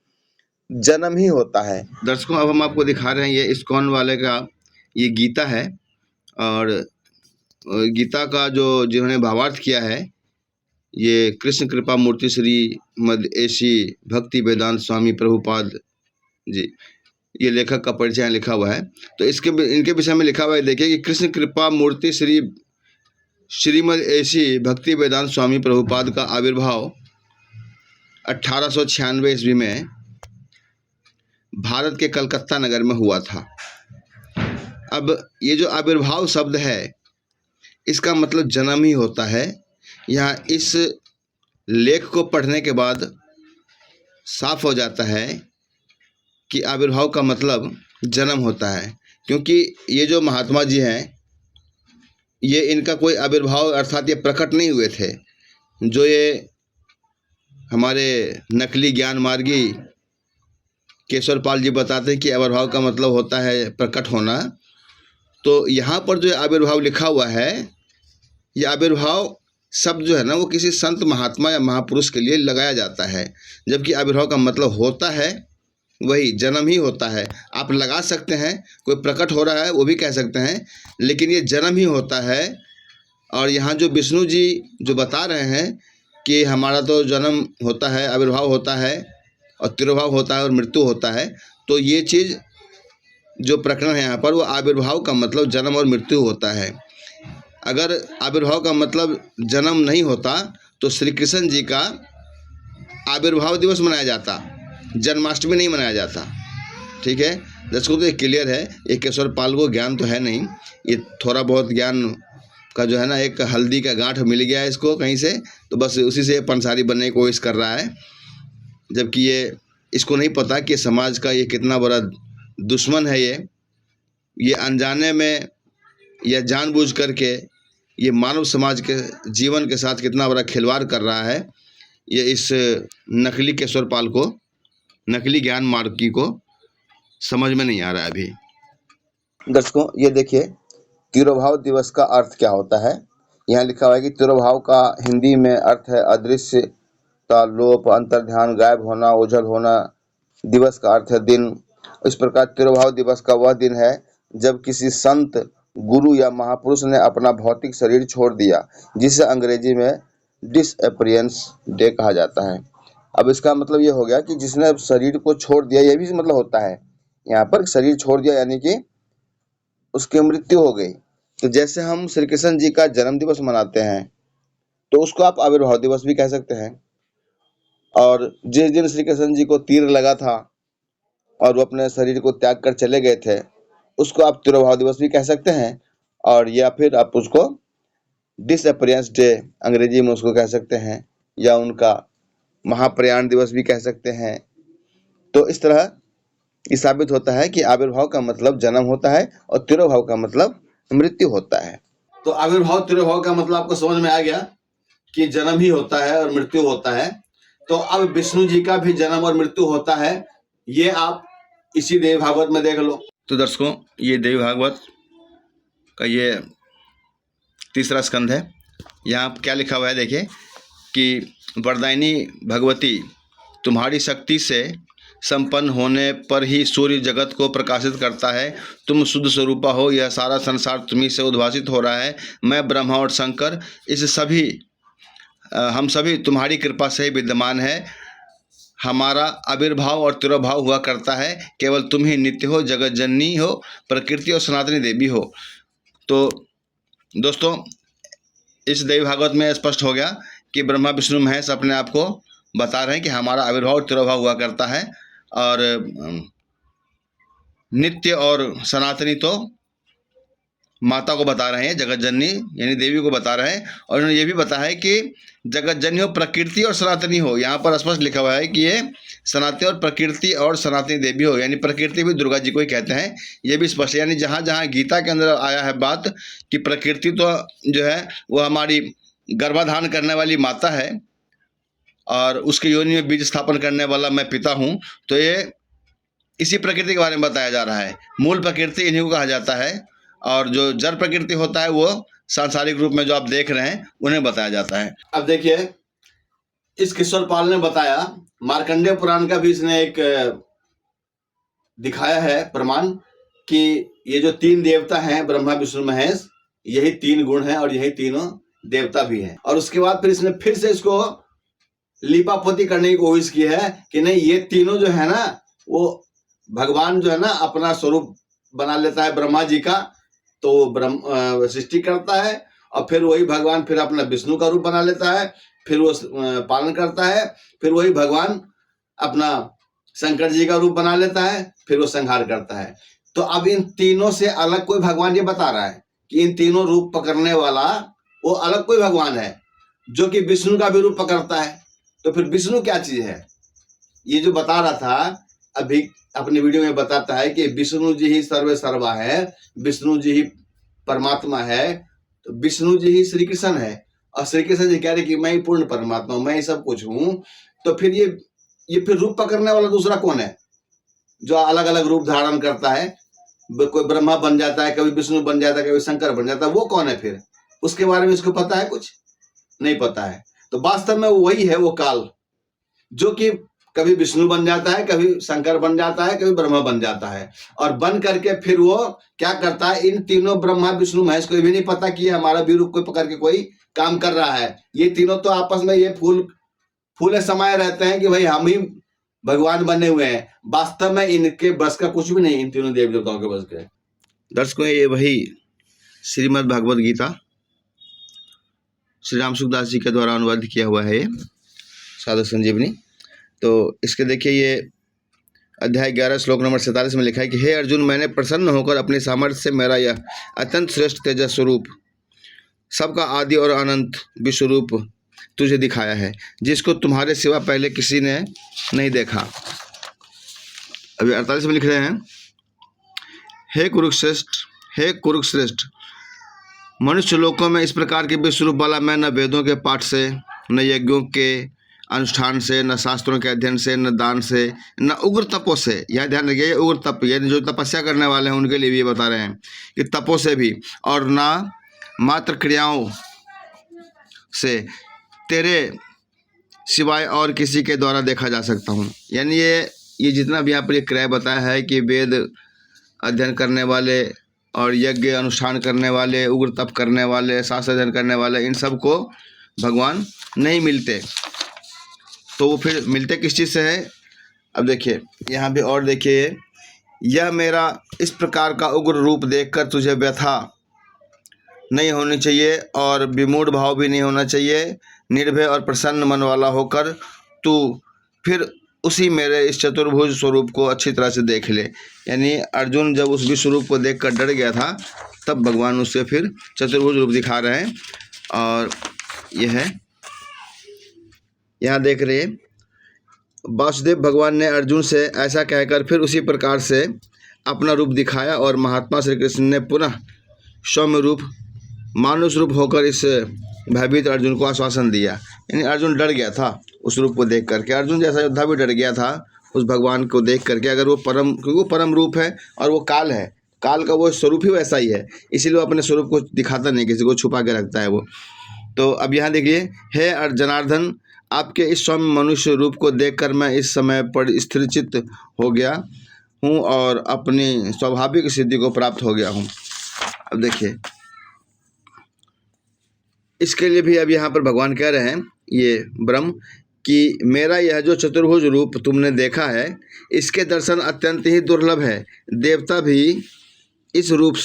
जन्म ही होता है। दर्शकों, अब हम आपको दिखा रहे हैं, ये इस्कॉन वाले का ये गीता है, और गीता का जो जिन्होंने भावार्थ किया है, ये कृष्ण कृपा मूर्ति श्री मद एसी भक्ति वेदांत स्वामी प्रभुपाद जी, ये लेखक का परिचय लिखा हुआ है। तो इनके विषय में लिखा हुआ है, देखिए कि कृष्ण कृपा मूर्ति श्रीमद एसी भक्ति वेदांत स्वामी प्रभुपाद का आविर्भाव 1896 ईस्वी में भारत के कलकत्ता नगर में हुआ था। अब ये जो आविर्भाव शब्द है, इसका मतलब जन्म ही होता है। यहाँ इस लेख को पढ़ने के बाद साफ हो जाता है कि आविर्भाव का मतलब जन्म होता है, क्योंकि ये जो महात्मा जी हैं, ये इनका कोई आविर्भाव अर्थात ये प्रकट नहीं हुए थे। जो ये हमारे नकली ज्ञान मार्गी केशवर पाल जी बताते हैं कि आविर्भाव का मतलब होता है प्रकट होना, तो यहाँ पर जो आविर्भाव लिखा हुआ है, ये आविर्भाव शब्द जो है ना, वो किसी संत महात्मा या महापुरुष के लिए लगाया जाता है, जबकि आविर्भाव का मतलब होता है वही जन्म ही होता है। आप लगा सकते हैं, कोई प्रकट हो रहा है वो भी कह सकते हैं, लेकिन ये जन्म ही होता है। और यहाँ जो विष्णु जी जो बता रहे हैं कि हमारा तो जन्म होता है, आविर्भाव होता है, और तिरोभाव होता है और मृत्यु होता है, तो ये चीज़ जो प्रकरण है यहाँ पर, वो आविर्भाव का मतलब जन्म और मृत्यु होता है। अगर आविर्भाव का मतलब जन्म नहीं होता तो श्री कृष्ण जी का आविर्भाव दिवस मनाया जाता, जन्माष्टमी नहीं मनाया जाता। ठीक है दर्शकों, तो ये क्लियर है। ये केशवर पाल को ज्ञान तो है नहीं, ये थोड़ा बहुत ज्ञान का जो है ना, एक हल्दी का गांठ मिल गया है इसको कहीं से, तो बस उसी से पंसारी बनने की कोशिश कर रहा है, जबकि ये इसको नहीं पता कि समाज का ये कितना बड़ा दुश्मन है। ये अनजाने में या जानबूझ करके ये मानव समाज के जीवन के साथ कितना बड़ा खिलवाड़ कर रहा है, ये इस नकली केशवर पाल को, नकली ज्ञान मार्गी को समझ में नहीं आ रहा है अभी। दर्शकों, ये देखिए तिरोभाव दिवस का अर्थ क्या होता है। यहाँ लिखा हुआ है कि तिरोभाव का हिंदी में अर्थ है अदृश्यता, लोप, अंतर्ध्यान, गायब होना, ओझल होना। दिवस का अर्थ है दिन। इस प्रकार तिरोभाव दिवस का वह दिन है जब किसी संत, गुरु या महापुरुष ने अपना भौतिक शरीर छोड़ दिया, जिसे अंग्रेजी में डिसअपीयरेंस डे कहा जाता है। अब इसका मतलब ये हो गया कि जिसने शरीर को छोड़ दिया, यह भी मतलब होता है यहाँ पर शरीर छोड़ दिया, यानी कि उसकी मृत्यु हो गई। तो जैसे हम श्री कृष्ण जी का जन्म दिवस मनाते हैं, तो उसको आप आविर्भाव दिवस भी कह सकते हैं। और जिस दिन श्री कृष्ण जी को तीर लगा था और वो अपने शरीर को त्याग कर चले गए थे, उसको आप तिरोभाव दिवस भी कह सकते हैं, और या फिर आप उसको डिसअपीयरेंस डे अंग्रेजी में उसको कह सकते हैं, या उनका महाप्रयाण दिवस भी कह सकते हैं। तो इस तरह ये साबित होता है कि आविर्भाव का मतलब जन्म होता है और तिरोभाव का मतलब मृत्यु होता है। तो आविर्भाव तिरोभाव का मतलब आपको समझ में आ गया कि जन्म ही होता है और मृत्यु होता है। तो अब विष्णु जी का भी जन्म और मृत्यु होता है, ये आप इसी देवी भागवत में देख लो। तो दर्शकों, ये देवी भागवत का ये तीसरा स्कंध है। यहाँ क्या लिखा हुआ है देखिए कि वरदायिनी भगवती, तुम्हारी शक्ति से संपन्न होने पर ही सूर्य जगत को प्रकाशित करता है। तुम शुद्ध स्वरूपा हो, यह सारा संसार तुम्ही से उद्भासित हो रहा है। मैं ब्रह्मा और शंकर हम सभी तुम्हारी कृपा से ही विद्यमान है। हमारा आविर्भाव और तिरोभाव हुआ करता है, केवल तुम ही नित्य हो, जगत जननी हो, प्रकृति और सनातनी देवी हो। तो दोस्तों, इस देवी भागवत में स्पष्ट हो गया कि ब्रह्मा विष्णु महेश अपने आप को बता रहे हैं कि हमारा आविर्भाव और तिरोभाव हुआ करता है, और नित्य और सनातनी तो माता को बता रहे हैं, जगत जननी यानी देवी को बता रहे हैं। और उन्होंने ये भी बताया है कि जगत जननी हो, प्रकृति और सनातनी हो। यहाँ पर स्पष्ट लिखा हुआ है कि ये सनातनी और प्रकृति और सनातनी देवी हो, यानी प्रकृति भी दुर्गा जी को ही कहते हैं। ये भी स्पष्ट है, यानी जहाँ जहाँ गीता के अंदर आया है बात कि प्रकृति तो जो है वो हमारी गर्भाधान करने वाली माता है और उसके योनि में बीज स्थापन करने वाला मैं पिता हूँ, तो ये इसी प्रकृति के बारे में बताया जा रहा है। मूल प्रकृति इन्हीं को कहा जाता है और जो जड़ प्रकृति होता है वो सांसारिक रूप में जो आप देख रहे हैं उन्हें बताया जाता है। अब देखिए, इस किशोर पाल ने बताया, मार्कंडेय पुराण का भी इसने एक दिखाया है प्रमाण कि ये जो तीन देवता हैं ब्रह्मा विष्णु महेश, यही तीन गुण हैं और यही तीनों देवता भी हैं। और उसके बाद फिर इसने फिर से इसको लीपापोती करने की कोशिश की है कि नहीं, ये तीनों जो है ना वो भगवान जो है ना अपना स्वरूप बना लेता है ब्रह्मा जी का, तो वो सृष्टि करता है और फिर वही भगवान फिर अपना विष्णु का रूप बना लेता है, फिर वो पालन करता है, फिर वही भगवान अपना शंकर जी का रूप बना लेता है, फिर वो संहार करता है। तो अब इन तीनों से अलग कोई भगवान ये बता रहा है कि इन तीनों रूप पकड़ने वाला वो अलग कोई भगवान है जो कि विष्णु का भी रूप पकड़ता है। तो फिर विष्णु क्या चीज है? ये जो बता रहा था अभी अपनी वीडियो में बताता है कि विष्णु जी ही सर्वे सर्वा है, विष्णु जी ही परमात्मा है, तो विष्णु जी ही श्री कृष्ण है और श्री कृष्ण जी कह रहे कि मैं ही पूर्ण परमात्मा हूं, मैं ही सब कुछ हूं। तो फिर ये फिर रूप पकड़ने वाला दूसरा कौन है जो अलग अलग रूप धारण करता है? कोई ब्रह्मा बन जाता है, कभी विष्णु बन जाता है, कभी शंकर बन जाता है, वो कौन है? फिर उसके बारे में इसको पता है? कुछ नहीं पता है। तो वास्तव में वही है वो काल जो कि कभी विष्णु बन जाता है, कभी शंकर बन जाता है, कभी ब्रह्मा बन जाता है और बन करके फिर वो क्या करता है, इन तीनों ब्रह्मा विष्णु महेश को भी नहीं पता कि हमारा भी रूप को पकड़ के कोई काम कर रहा है। ये तीनों तो आपस में ये फूले समाये रहते हैं कि भाई हम ही भगवान बने हुए हैं। वास्तव में इनके बस का कुछ भी नहीं, इन तीनों देवी देवताओं के बस के। दर्शकों, ये वही श्रीमद् भागवत गीता श्री राम सुखदास जी के द्वारा अनुवाद किया हुआ है, ये साधक संजीवनी। तो इसके देखिए, ये अध्याय 11 श्लोक नंबर 47 में लिखा है कि हे अर्जुन, मैंने प्रसन्न होकर अपने सामर्थ्य से मेरा यह अत्यंत श्रेष्ठ तेजस स्वरूप, सबका आदि और अनंत विश्वरूप तुझे दिखाया है, जिसको तुम्हारे सिवा पहले किसी ने नहीं देखा। अभी 48 में लिख रहे हैं, हे कुरुश्रेष्ठ, मनुष्य लोकों में इस प्रकार के विश्वरूप वाला मैं न वेदों के पाठ से, न यज्ञों के अनुष्ठान से, न शास्त्रों के अध्ययन से, न दान से, न उग्र तपों से, यह ध्यान रखिए, उग्र तप यानी जो तपस्या करने वाले हैं उनके लिए भी ये बता रहे हैं कि तपों से भी, और न मात्र क्रियाओं से तेरे सिवाय और किसी के द्वारा देखा जा सकता हूँ। यानी ये जितना भी यहाँ पर ये क्रिया बताया है कि वेद अध्ययन करने वाले और यज्ञ अनुष्ठान करने वाले, उग्र तप करने वाले, शास्त्र अध्ययन करने वाले, इन सब को भगवान नहीं मिलते। तो वो फिर मिलते किस चीज़ से है? अब देखिए यहाँ भी और देखिए, यह मेरा इस प्रकार का उग्र रूप देखकर तुझे व्यथा नहीं होनी चाहिए और विमूढ़ भाव भी नहीं होना चाहिए। निर्भय और प्रसन्न मन वाला होकर तू फिर उसी मेरे इस चतुर्भुज स्वरूप को अच्छी तरह से देख ले। यानी अर्जुन जब उस विश्व रूप को देखकर डर गया था, तब भगवान उससे फिर चतुर्भुज रूप दिखा रहे हैं। और यह है, यहाँ देख रहे, वासुदेव भगवान ने अर्जुन से ऐसा कहकर फिर उसी प्रकार से अपना रूप दिखाया और महात्मा श्री कृष्ण ने पुनः सौम्य रूप, मानुष रूप होकर इस भयभीत अर्जुन को आश्वासन दिया। यानी अर्जुन डर गया था उस रूप को देख करके। अर्जुन जैसा योद्धा भी डर गया था उस भगवान को देख करके। अगर वो क्योंकि वो परम रूप है और वो काल है, काल का वो स्वरूप ही वैसा ही है, इसीलिए वो अपने स्वरूप को दिखाता नहीं, किसी को छुपा के रखता है वो। तो अब यहाँ देखिए, हे जनार्दन, आपके इस सौम्य मनुष्य रूप को देखकर मैं इस समय पर स्थिरचित्त हो गया हूँ और अपनी स्वाभाविक सिद्धि को प्राप्त हो गया हूँ। अब देखिए, इसके लिए भी अब यहाँ पर भगवान कह रहे हैं, ये ब्रह्म, कि मेरा यह जो चतुर्भुज रूप तुमने देखा है, इसके दर्शन अत्यंत ही दुर्लभ है। देवता भी इस रूप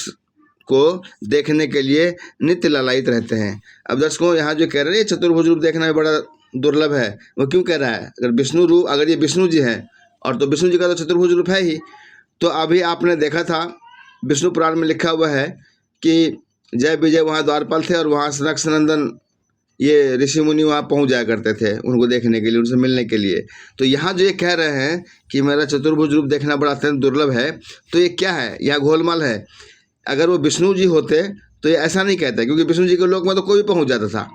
को देखने के लिए नित्य ललायित रहते हैं। अब दर्शकों, यहाँ जो कह रहे हैं चतुर्भुज रूप देखना भी बड़ा दुर्लभ है, वो क्यों कह रहा है? अगर विष्णु रूप, अगर ये विष्णु जी हैं और तो विष्णु जी का तो चतुर्भुज रूप है ही, तो अभी आपने देखा था विष्णु पुराण में लिखा हुआ है कि जय विजय वहाँ द्वारपाल थे और वहाँ सनक सनंदन ये ऋषि मुनि वहाँ पहुँच जाया करते थे उनको देखने के लिए, उनसे मिलने के लिए। तो यहाँ जो ये कह रहे हैं कि मेरा चतुर्भुज रूप देखना बड़ा अत्यंत दुर्लभ है, तो ये क्या है? यहाँ गोलमाल है। अगर वो विष्णु जी होते तो ये ऐसा नहीं कहते, क्योंकि विष्णु जी के लोक में तो कोई भी पहुँच जाता था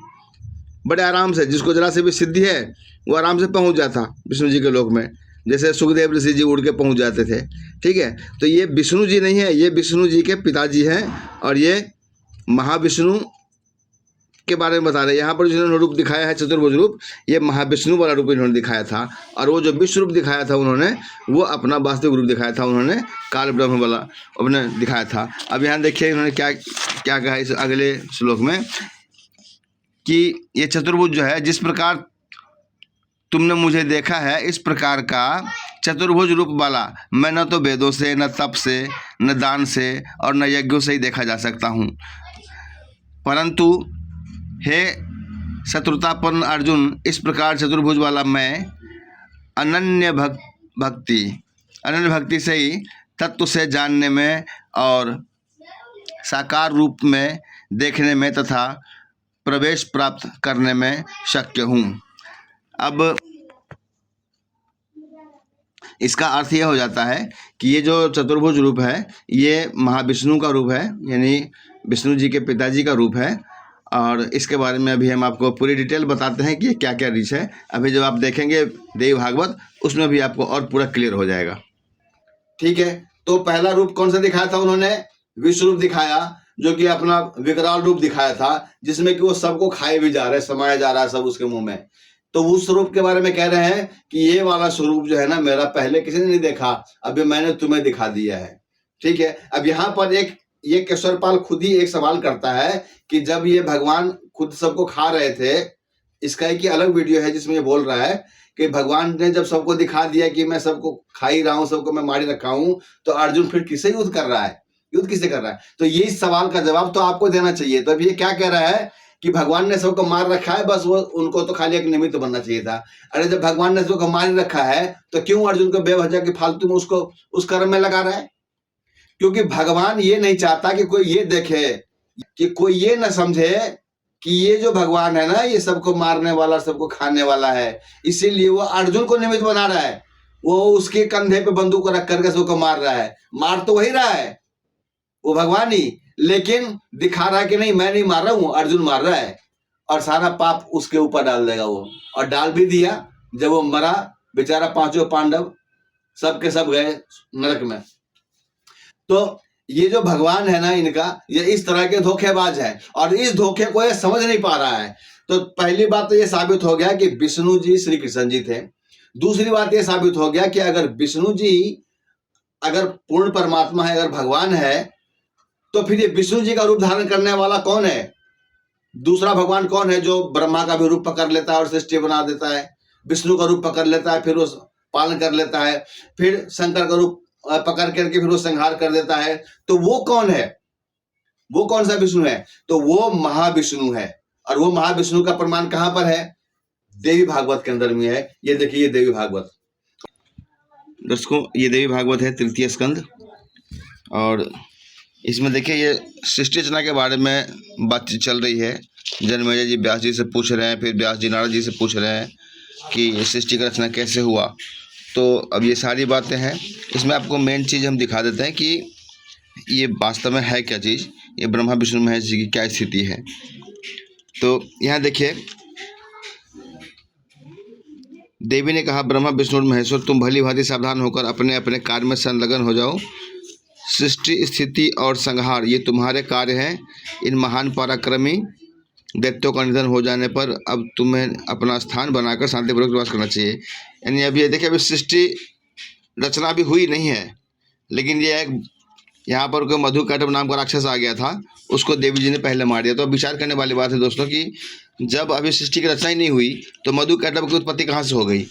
बड़े आराम से। जिसको जरा से भी सिद्धि है वो आराम से पहुँच जाता विष्णु जी के लोक में, जैसे सुखदेव ऋषि जी उड़ के पहुँच जाते थे। ठीक है, तो ये विष्णु जी नहीं है, ये विष्णु जी के पिताजी हैं और ये महाविष्णु के बारे में बता रहे हैं। यहाँ पर जिन्होंने रूप दिखाया है चतुर्भुज रूप, ये महाविष्णु वाला रूप इन्होंने दिखाया था, और वो जो विश्व रूप दिखाया था उन्होंने, वो अपना वास्तविक रूप दिखाया था, उन्होंने काल ब्रह्म वाला अपने दिखाया था। अब यहाँ देखिए इन्होंने क्या क्या कहा इस अगले श्लोक में कि ये चतुर्भुज जो है, जिस प्रकार तुमने मुझे देखा है इस प्रकार का चतुर्भुज रूप वाला मैं न तो वेदों से, न तप से, न दान से और न यज्ञों से ही देखा जा सकता हूँ, परंतु हे शत्रुतापन्न अर्जुन, इस प्रकार चतुर्भुज वाला मैं अनन्य भक्ति से ही तत्व से जानने में और साकार रूप में देखने में तथा प्रवेश प्राप्त करने में शक्य हूँ। अब इसका अर्थ यह हो जाता है कि ये जो चतुर्भुज रूप है ये महाविष्णु का रूप है, यानी विष्णु जी के पिताजी का रूप है, और इसके बारे में अभी हम आपको पूरी डिटेल बताते हैं कि क्या क्या रीच है। अभी जब आप देखेंगे देवी भागवत उसमें भी आपको और पूरा क्लियर हो जाएगा। ठीक है, तो पहला रूप कौन सा दिखाया था उन्होंने? विश्व रूप दिखाया, जो कि अपना विकराल रूप दिखाया था, जिसमें कि वो सबको खाए भी जा रहे हैं, समाया जा रहा है सब उसके मुंह में। तो उस स्वरूप के बारे में कह रहे हैं कि ये वाला स्वरूप जो है ना मेरा पहले किसी ने नहीं देखा, अभी मैंने तुम्हें दिखा दिया है। ठीक है, अब यहाँ पर ये केशवरपाल खुद ही एक सवाल करता है कि जब ये भगवान खुद सबको खा रहे थे, इसका एक अलग वीडियो है जिसमें ये बोल रहा है कि भगवान ने जब सबको दिखा दिया कि मैं सबको खा ही रहा हूँ, सबको मैं मार ही रखा हूँ, तो अर्जुन फिर किससे युद्ध कर रहा है? युद्ध किससे कर रहा है? तो ये सवाल का जवाब तो आपको देना चाहिए। तो अब ये क्या कह रहा है कि भगवान ने सबको मार रखा है, बस वो उनको तो खाली एक निमित्त बनना चाहिए था। अरे जब भगवान ने सबको मार रखा है तो क्यों अर्जुन को बेवजह के फालतू में उसको उस कर्म में लगा रहा है? क्योंकि भगवान ये नहीं चाहता कि कोई ये देखे, कि कोई ये न समझे कि ये जो भगवान है ना ये सबको मारने वाला, सबको खाने वाला है। इसीलिए वो अर्जुन को निमित्त बना रहा है, वो उसके कंधे पे बंदूक रख करके सबको मार रहा है। मार तो वही रहा है, वो भगवान ही, लेकिन दिखा रहा है कि नहीं मैं नहीं मार रहा हूं, अर्जुन मार रहा है, और सारा पाप उसके ऊपर डाल देगा वो। और डाल भी दिया। जब वो मरा बेचारा, पांचों पांडव सब के सब गए नरक में। तो ये जो भगवान है ना इनका, ये इस तरह के धोखेबाज है, और इस धोखे को ये समझ नहीं पा रहा है। तो पहली बात तो ये साबित हो गया कि विष्णु जी श्री कृष्ण जी थे। दूसरी बात ये साबित हो गया कि अगर विष्णु जी अगर पूर्ण परमात्मा है, अगर भगवान है, तो फिर ये विष्णु जी का रूप धारण करने वाला कौन है? दूसरा भगवान कौन है जो ब्रह्मा का भी रूप पकड़ लेता है और सृष्टि बना देता है, विष्णु का रूप पकड़ लेता है फिर वो पालन कर लेता है, फिर शंकर का रूप पकड़ करके फिर वो संहार कर देता है। तो वो कौन है? वो कौन सा विष्णु है? तो वो महाविष्णु है। और वो महाविष्णु का प्रमाण कहां पर है? देवी भागवत के अंदर में है। ये देखिए, ये देवी भागवत दर्शकों, ये देवी भागवत है, तृतीय स्कंद, और इसमें देखिए ये सृष्टि रचना के बारे में बातचीत चल रही है। जनमेजय जी व्यास जी से पूछ रहे हैं, फिर व्यास जी नारद जी से पूछ रहे हैं कि सृष्टि का रचना कैसे हुआ। तो अब ये सारी बातें हैं। इसमें आपको मेन चीज़ हम दिखा देते हैं कि ये वास्तव में है क्या चीज़, ये ब्रह्मा विष्णु महेश जी की क्या स्थिति है। तो यहाँ देखिए, देवी ने कहा, ब्रह्मा विष्णु और महेश्वर, तुम भली भांति सावधान होकर अपने अपने कार्य में संलग्न हो जाओ। सृष्टि, स्थिति और संहार ये तुम्हारे कार्य हैं। इन महान पराक्रमी दैत्यों का निधन हो जाने पर अब तुम्हें अपना स्थान बनाकर शांतिपूर्वक निवास करना चाहिए। यानी अभी देखिए, अभी सृष्टि रचना अभी हुई नहीं है, लेकिन ये एक यहाँ पर कोई मधु कैटभ नाम का राक्षस आ गया था, उसको देवी जी ने पहले मार दिया। तो अब विचार करने वाली बात है दोस्तों कि जब अभी सृष्टि की रचना ही नहीं हुई तो मधु कैटभ की उत्पत्ति कहाँ से हो गई।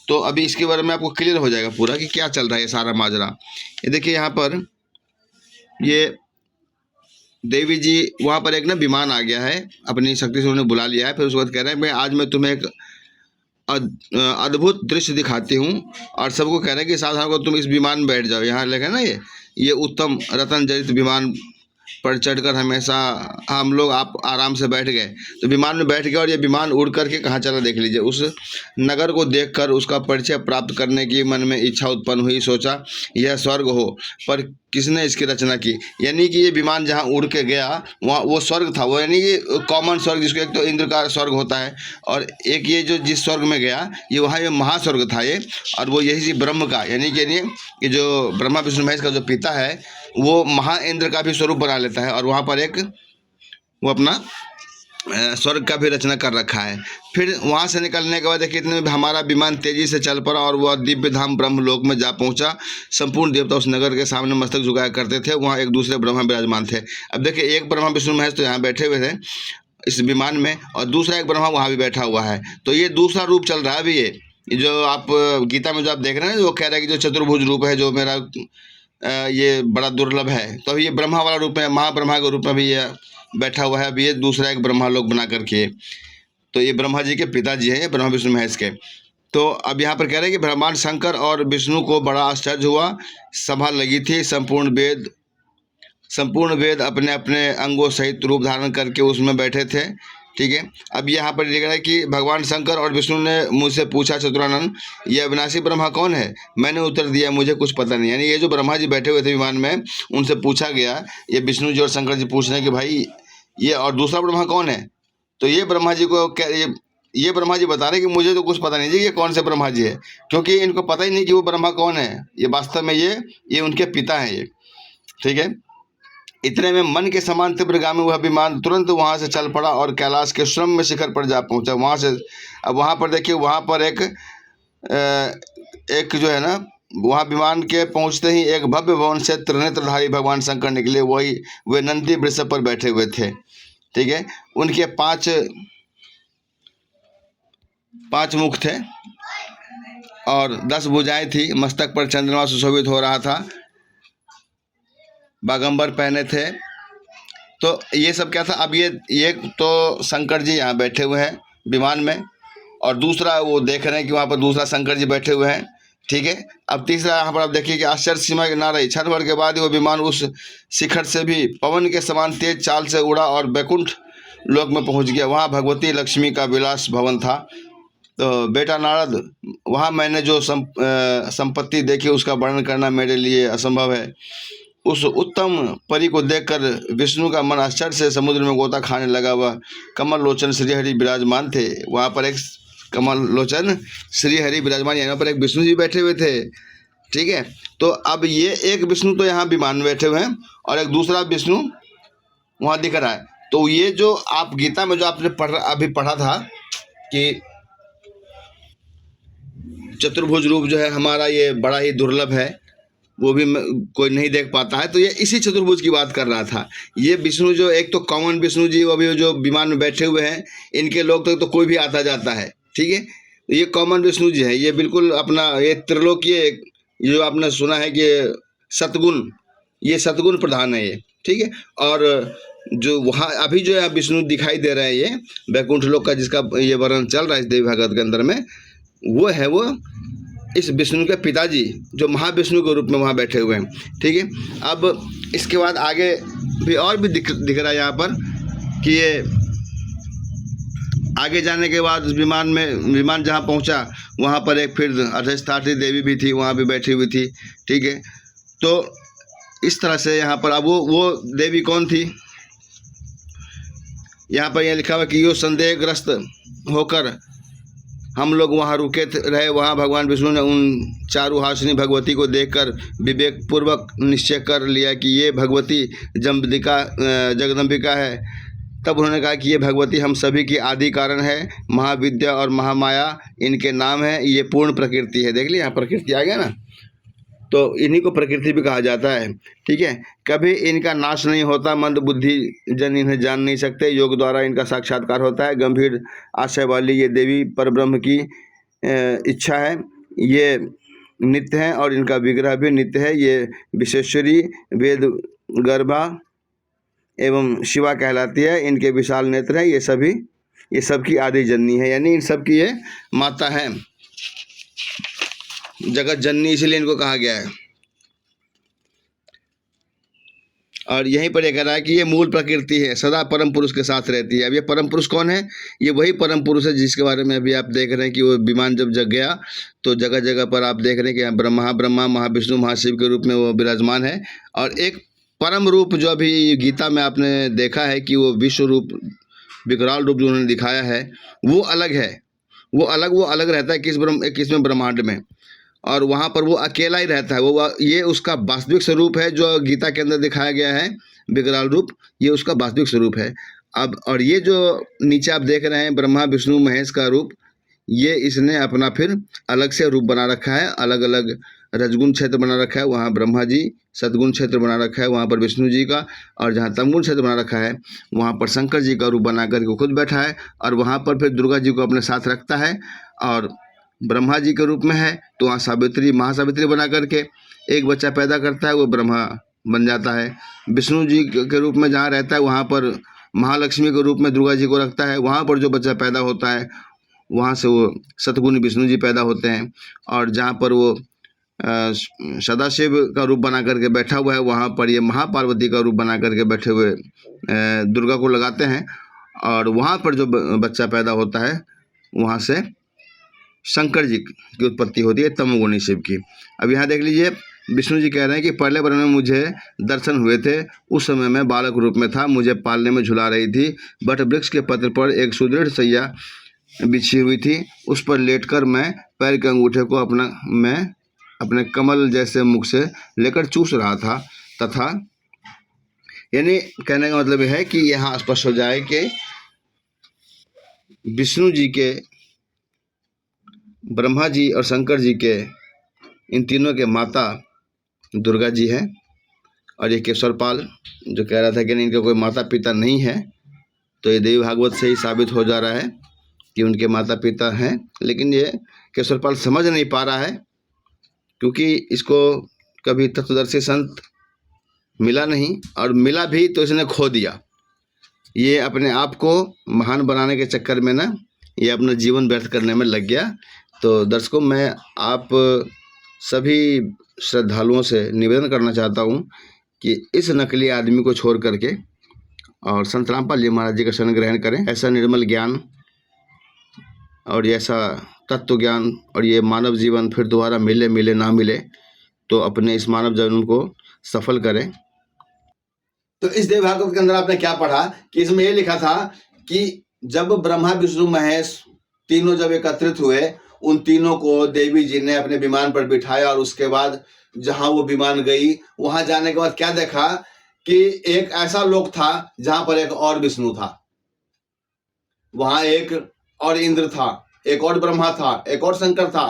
तो अभी इसके बारे में आपको क्लियर हो जाएगा पूरा कि क्या चल रहा है ये सारा माजरा। ये देखिए, यहाँ पर ये देवी जी वहाँ पर एक ना विमान आ गया है, अपनी शक्ति से उन्होंने बुला लिया है। फिर उसके बाद कह रहे हैं, मैं आज मैं तुम्हें एक अद्भुत दृश्य दिखाती हूँ और सबको कह रहे हैं कि सावधान को तुम इस विमान में बैठ जाओ। यहाँ लिखा ना ये उत्तम रत्न जड़ित विमान पर चढ़कर हमेशा हम लोग आप आराम से बैठ गए। तो विमान में बैठ गए और ये विमान उड़ करके कहाँ चला देख लीजिए। उस नगर को देखकर उसका परिचय प्राप्त करने की मन में इच्छा उत्पन्न हुई। सोचा यह स्वर्ग हो, पर किसने इसकी रचना की। यानी कि ये विमान जहाँ उड़ के गया वहाँ वो स्वर्ग था, वो यानी कि कॉमन स्वर्ग, जिसको एक तो इंद्र का स्वर्ग होता है और एक ये जो जिस स्वर्ग में गया ये वहाँ ये महास्वर्ग था ये। और वो यही ब्रह्म का यानी कि जो ब्रह्मा विष्णु महेश का जो पिता है वो महाइंद्र का भी स्वरूप बना लेता है और वहाँ पर एक वो अपना स्वर्ग का भी रचना कर रखा है। फिर वहाँ से निकलने के बाद देखिए इतने में हमारा विमान तेजी से चल पड़ा और वह दिव्य धाम ब्रह्मलोक में जा पहुँचा। संपूर्ण देवता उस नगर के सामने मस्तक झुकाया करते थे। वहाँ एक दूसरे ब्रह्मा विराजमान थे। अब देखिए एक ब्रह्मा विष्णु महेश तो यहाँ बैठे हुए थे इस विमान में और दूसरा एक ब्रह्मा वहाँ भी बैठा हुआ है। तो ये दूसरा रूप चल रहा है अभी। ये जो आप गीता में जो आप देख रहे हैं वो कह रहा है कि जो चतुर्भुज रूप है जो मेरा ये बड़ा दुर्लभ है। तो ये ब्रह्मा वाला रूप है, महाब्रह्मा के रूप में भी ये बैठा हुआ है। अभी ये दूसरा एक ब्रह्मा लोक बना करके, तो ये ब्रह्मा जी के पिताजी हैं, ये ब्रह्मा विष्णु महेश के। तो अब यहाँ पर कह रहे हैं कि ब्रह्मांड शंकर और विष्णु को बड़ा आश्चर्य हुआ। सभा लगी थी, संपूर्ण वेद अपने अपने अंगों सहित रूप धारण करके उसमें बैठे थे। ठीक है। अब यहाँ पर लिख रहा है कि भगवान शंकर और विष्णु ने मुझसे पूछा, चतुरानंद यह अविनाशी ब्रह्मा कौन है। मैंने उत्तर दिया, मुझे कुछ पता नहीं। यानी ये जो ब्रह्मा जी बैठे हुए थे विमान में उनसे पूछा गया, ये विष्णु जी और शंकर जी पूछ रहे हैं कि भाई ये और दूसरा ब्रह्मा कौन है। तो ये ब्रह्मा जी को ये ब्रह्मा जी बता रहे हैं कि मुझे तो कुछ पता नहीं जी ये कौन से ब्रह्मा जी है, क्योंकि इनको पता ही नहीं कि वो ब्रह्मा कौन है। ये वास्तव में ये उनके पिता हैं ये। ठीक है। इतने में मन के समान तीव्रगामी वह विमान तुरंत वहाँ से चल पड़ा और कैलाश के श्रम शिखर पर जा पहुँचा। वहाँ से अब वहाँ पर देखिए वहाँ पर एक जो है ना वहाँ विमान के पहुँचते ही एक भव्य भवन से त्रिनेत्रधारी भगवान शंकर निकले। वे नंदी वृषभ पर बैठे हुए थे। ठीक है। उनके पांच मुख थे और 10 भुजाएं थी। मस्तक पर चंद्रमा सुशोभित हो रहा था। बागंबर पहने थे। तो ये सब क्या था। अब ये तो शंकर जी यहाँ बैठे हुए हैं विमान में और दूसरा वो देख रहे हैं कि वहाँ पर दूसरा शंकर जी बैठे हुए हैं। ठीक है। अब तीसरा यहाँ पर आप देखिए कि आश्चर्य सीमा ना रही। क्षण भर के बाद वो विमान उस शिखर से भी पवन के समान तेज चाल से उड़ा और वैकुंठ लोक में पहुँच गया। वहाँ भगवती लक्ष्मी का विलास भवन था। तो बेटा नारद, वहाँ मैंने जो संपत्ति देखी उसका वर्णन करना मेरे लिए असंभव है। उस उत्तम परी को देखकर विष्णु का मन आश्चर्य से समुद्र में गोता खाने लगा। वह कमल लोचन श्रीहरि विराजमान थे। वहाँ पर एक कमल लोचन श्रीहरि विराजमान, यहाँ पर एक विष्णु जी बैठे हुए थे। ठीक है। तो अब ये एक विष्णु तो यहाँ विमान में बैठे हुए हैं और एक दूसरा विष्णु वहाँ दिख रहा है। तो ये जो आप गीता में जो आपने अभी पढ़ा था कि चतुर्भुज रूप जो है हमारा ये बड़ा ही दुर्लभ है, वो भी कोई नहीं देख पाता है। तो ये इसी चतुर्भुज की बात कर रहा था। ये विष्णु जो एक तो कॉमन विष्णु जी अभी जो विमान में बैठे हुए हैं, इनके लोग तो कोई भी आता जाता है। ठीक है। ये कॉमन विष्णु जी है। ये बिल्कुल अपना ये त्रिलोकीय जो आपने सुना है कि सतगुण, ये सतगुण प्रधान है ये। ठीक है। और जो वहाँ अभी जो है विष्णु दिखाई दे रहे हैं ये वैकुंठ लोक का जिसका ये वर्णन चल रहा है इस देवी भागवत के अंदर में, वो है वो इस विष्णु के पिताजी जो महाविष्णु के रूप में वहाँ बैठे हुए हैं। ठीक है। अब इसके बाद आगे भी और भी दिख रहा है यहाँ पर कि ये आगे जाने के बाद विमान जहाँ पहुँचा वहाँ पर एक फिर अधिष्ठात्री देवी भी थी, वहाँ भी बैठी हुई थी। ठीक है। तो इस तरह से यहाँ पर अब वो देवी कौन थी, यहाँ पर यह लिखा हुआ कि यो संदेहग्रस्त होकर हम लोग वहाँ रुके रहे। वहाँ भगवान विष्णु ने उन चारुहासिनी भगवती को देखकर विवेक पूर्वक निश्चय कर लिया कि ये भगवती जगदम्बिका है। तब उन्होंने कहा कि ये भगवती हम सभी की आदि कारण है, महाविद्या और महामाया इनके नाम है। ये पूर्ण प्रकृति है। देख लिया यहाँ प्रकृति आ गया ना, तो इन्हीं को प्रकृति भी कहा जाता है। ठीक है। कभी इनका नाश नहीं होता, मंद बुद्धि जन इन्हें जान नहीं सकते, योग द्वारा इनका साक्षात्कार होता है। गंभीर आशय वाली ये देवी परब्रह्म की इच्छा है। ये नित्य है और इनका विग्रह भी नित्य है। ये विश्वेश्वरी, वेद गर्भा एवं शिवा कहलाती है। इनके विशाल नेत्र हैं। ये सभी ये सबकी आदि जननी है, यानी इन सबकी ये माता है, जगत जननी इसलिए इनको कहा गया है। और यहीं पर ये कह रहा है कि ये मूल प्रकृति है, सदा परम पुरुष के साथ रहती है। अब ये परम पुरुष कौन है? ये वही परम पुरुष है जिसके बारे में अभी आप देख रहे हैं कि वो विमान जब जग गया तो जगह जगह पर आप देख रहे हैं कि ब्रह्मा महाविष्णु महाशिव के रूप में वो विराजमान है। और एक परम रूप जो अभी गीता में आपने देखा है कि वो विश्व रूप, विकराल रूप जो उन्होंने दिखाया है वो अलग है, वो अलग रहता है किसमें ब्रह्मांड में, और वहाँ पर वो अकेला ही रहता है। वो ये उसका वास्तविक स्वरूप है जो गीता के अंदर दिखाया गया है, विकराल रूप, ये उसका वास्तविक स्वरूप है। अब और ये जो नीचे आप देख रहे हैं ब्रह्मा विष्णु महेश का रूप, ये इसने अपना फिर अलग से रूप बना रखा है, अलग अलग रजगुण क्षेत्र बना रखा है। वहाँ ब्रह्मा जी सदगुण क्षेत्र बना रखा है, वहाँ पर विष्णु जी का, और जहाँ तमगुण क्षेत्र बना रखा है वहाँ पर शंकर जी का रूप बना करके खुद बैठा है, और वहाँ पर फिर दुर्गा जी को अपने साथ रखता है। और ब्रह्मा जी के रूप में है तो वहाँ सावित्री महासावित्री बना करके एक बच्चा पैदा करता है, वो ब्रह्मा बन जाता है। विष्णु जी के रूप में जहाँ रहता है वहाँ पर महालक्ष्मी के रूप में दुर्गा जी को रखता है, वहाँ पर जो बच्चा पैदा होता है वहाँ से वो सतगुण विष्णु जी पैदा होते हैं। और जहाँ पर वो सदाशिव का रूप बना करके बैठा हुआ है वहाँ पर ये महापार्वती का रूप बना करके बैठे हुए दुर्गा को लगाते हैं, और वहाँ पर जो बच्चा पैदा होता है वहाँ से शंकर जी की उत्पत्ति होती है, तमोगुणी शिव की। अब यहाँ देख लीजिए विष्णु जी कह रहे हैं कि पहले बार में मुझे दर्शन हुए थे, उस समय मैं बालक रूप में था, मुझे पालने में झुला रही थी। बट वृक्ष के पत्र पर एक सुदृढ़ सैया बिछी हुई थी, उस पर लेटकर मैं पैर के अंगूठे को अपने कमल जैसे मुख से लेकर चूस रहा था। तथा यानी कहने का मतलब यह है कि यहाँ स्पष्ट हो जाए कि विष्णु जी के, ब्रह्मा जी और शंकर जी के, इन तीनों के माता दुर्गा जी हैं। और ये केशवरपाल जो कह रहा था कि इनके कोई माता पिता नहीं है, तो ये देवी भागवत से ही साबित हो जा रहा है कि उनके माता पिता हैं। लेकिन ये केशवरपाल समझ नहीं पा रहा है क्योंकि इसको कभी तत्वदर्शी संत मिला नहीं, और मिला भी तो इसने खो दिया। ये अपने आप को महान बनाने के चक्कर में ना ये अपना जीवन व्यर्थ करने में लग गया। तो दर्शकों, मैं आप सभी श्रद्धालुओं से निवेदन करना चाहता हूँ कि इस नकली आदमी को छोड़ करके और संत रामपाल जी महाराज जी का शरण ग्रहण करें। ऐसा निर्मल ज्ञान और ऐसा तत्व ज्ञान और ये मानव जीवन फिर दोबारा मिले ना मिले, तो अपने इस मानव जीवन को सफल करें। तो इस देव भागवत के अंदर आपने क्या पढ़ा कि इसमें ये लिखा था कि जब ब्रह्मा विष्णु महेश तीनों जब एकत्रित हुए, उन तीनों को देवी जी ने अपने विमान पर बिठाया, और उसके बाद जहां वो विमान गई वहां जाने के बाद क्या देखा कि एक ऐसा लोक था जहां पर एक और विष्णु था, वहां एक और इंद्र था, एक और ब्रह्मा था, एक और शंकर था।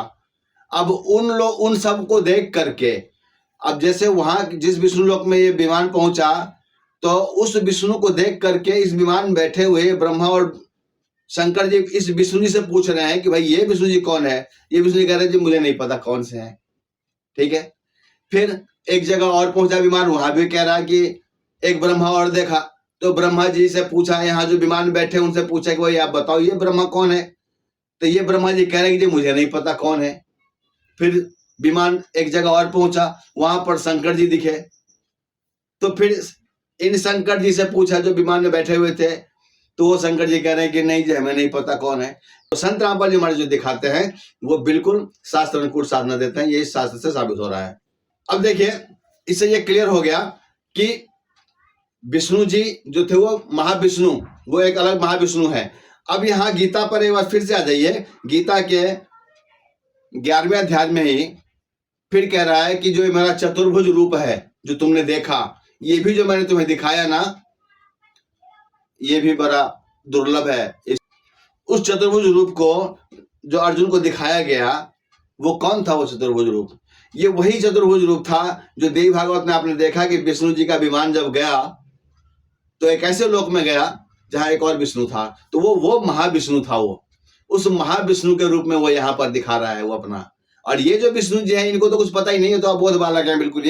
अब उन सब को देख करके, अब जैसे वहां जिस विष्णु लोक में ये विमान पहुंचा, तो उस विष्णु को देख करके इस विमान में बैठे हुए ब्रह्मा और शंकर जी इस विष्णु जी से पूछ रहे हैं कि भाई ये विष्णु जी कौन है? ये विष्णु जी कह रहे हैं जी मुझे नहीं पता कौन से हैं। ठीक है, फिर एक जगह और पहुंचा विमान, वहां भी कह रहा कि एक ब्रह्मा और देखा, तो ब्रह्मा जी से पूछा, यहाँ जो विमान में बैठे उनसे पूछा कि भाई आप बताओ ये ब्रह्मा कौन है? तो ये ब्रह्मा जी कह रहे हैं कि जी मुझे नहीं पता कौन है। फिर विमान एक जगह और पहुंचा, वहां पर शंकर जी दिखे, तो फिर इन शंकर जी से पूछा जो विमान में बैठे हुए थे, तो वो शंकर जी कह रहे हैं कि नहीं जी हमें नहीं पता कौन है। तो संत रामपाल जी हमारे जो दिखाते हैं वो बिल्कुल शास्त्र अनुकूल साधना देते हैं, ये इस शास्त्र से साबित हो रहा है। अब देखिए, इससे ये क्लियर हो गया कि विष्णु जी जो थे वो महाविष्णु, वो एक अलग महाविष्णु है। अब यहाँ गीता पर एक बार फिर से आ जाइए, गीता के 11वें अध्याय में ही फिर कह रहा है कि जो मेरा चतुर्भुज रूप है जो तुमने देखा, ये भी जो मैंने तुम्हें दिखाया ना, ये भी बड़ा दुर्लभ है। उस चतुर्भुज रूप को जो अर्जुन को दिखाया गया, वो कौन था? वो चतुर्भुज रूप, ये वही चतुर्भुज रूप था जो देवी भागवत में आपने देखा कि विष्णु जी का विमान जब गया तो एक ऐसे लोक में गया जहां एक और विष्णु था, तो वो महाविष्णु था। वो उस महाविष्णु के रूप में वो यहाँ पर दिखा रहा है वो अपना। और ये जो विष्णु जी हैं इनको तो कुछ पता ही नहीं है, तो अबोध बालक है बिल्कुल,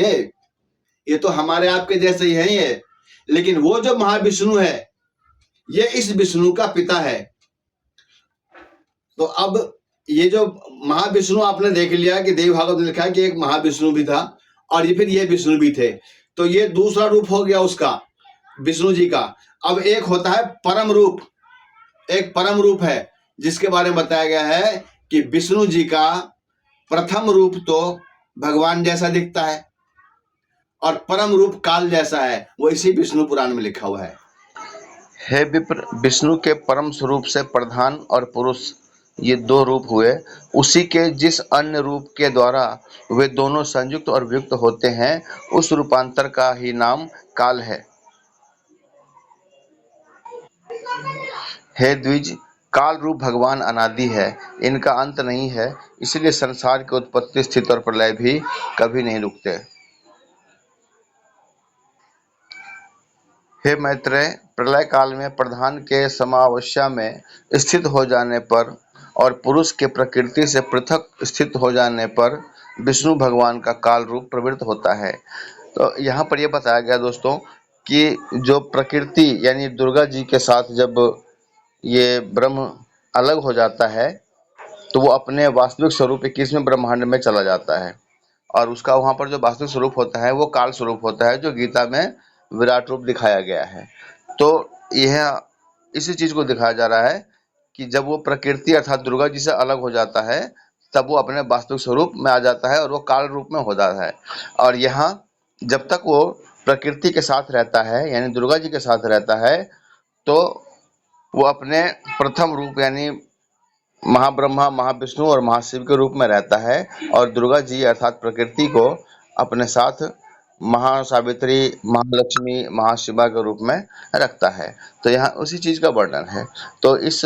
ये तो हमारे आपके जैसे ही है ये। लेकिन वो जो महाविष्णु है ये इस विष्णु का पिता है, तो अब ये जो महाविष्णु आपने देख लिया कि देवी भागवत में लिखा है कि एक महाविष्णु भी था और ये फिर ये विष्णु भी थे, तो ये दूसरा रूप हो गया उसका, विष्णु जी का। अब एक होता है परम रूप, एक परम रूप है जिसके बारे में बताया गया है कि विष्णु जी का प्रथम रूप तो भगवान जैसा दिखता है और परम रूप काल जैसा है, वो इसी विष्णु पुराण में लिखा हुआ है। हे विप्र, विष्णु के परम स्वरूप से प्रधान और पुरुष ये दो रूप हुए, उसी के जिस अन्य रूप के द्वारा वे दोनों संयुक्त और वियुक्त होते हैं, उस रूपांतर का ही नाम काल है। हे द्विज, काल रूप भगवान अनादि है, इनका अंत नहीं है, इसलिए संसार की उत्पत्ति, स्थिति और प्रलय भी कभी नहीं रुकते। हे मैत्रेय, प्रलय काल में प्रधान के समावस्या में स्थित हो जाने पर और पुरुष के प्रकृति से पृथक स्थित हो जाने पर विष्णु भगवान का काल रूप प्रवृत्त होता है। तो यहाँ पर यह बताया गया दोस्तों कि जो प्रकृति यानी दुर्गा जी के साथ जब ये ब्रह्म अलग हो जाता है तो वो अपने वास्तविक स्वरूप 21वें ब्रह्मांड में चला जाता है और उसका वहाँ पर जो वास्तविक स्वरूप होता है वो काल स्वरूप होता है, जो गीता में विराट रूप दिखाया गया है। तो यह इसी चीज को दिखाया जा रहा है कि जब वो प्रकृति अर्थात दुर्गा जी से अलग हो जाता है तब वो अपने वास्तविक स्वरूप में आ जाता है और वो काल रूप में हो जाता है। और यहाँ जब तक वो प्रकृति के साथ रहता है यानी दुर्गा जी के साथ रहता है तो वो अपने प्रथम रूप यानी महाब्रह्मा, महाविष्णु और महाशिव के रूप में रहता है और दुर्गा जी अर्थात प्रकृति को अपने साथ महासावित्री, महालक्ष्मी, महाशिवा के रूप में रखता है। तो यहाँ उसी चीज का वर्णन है। तो इस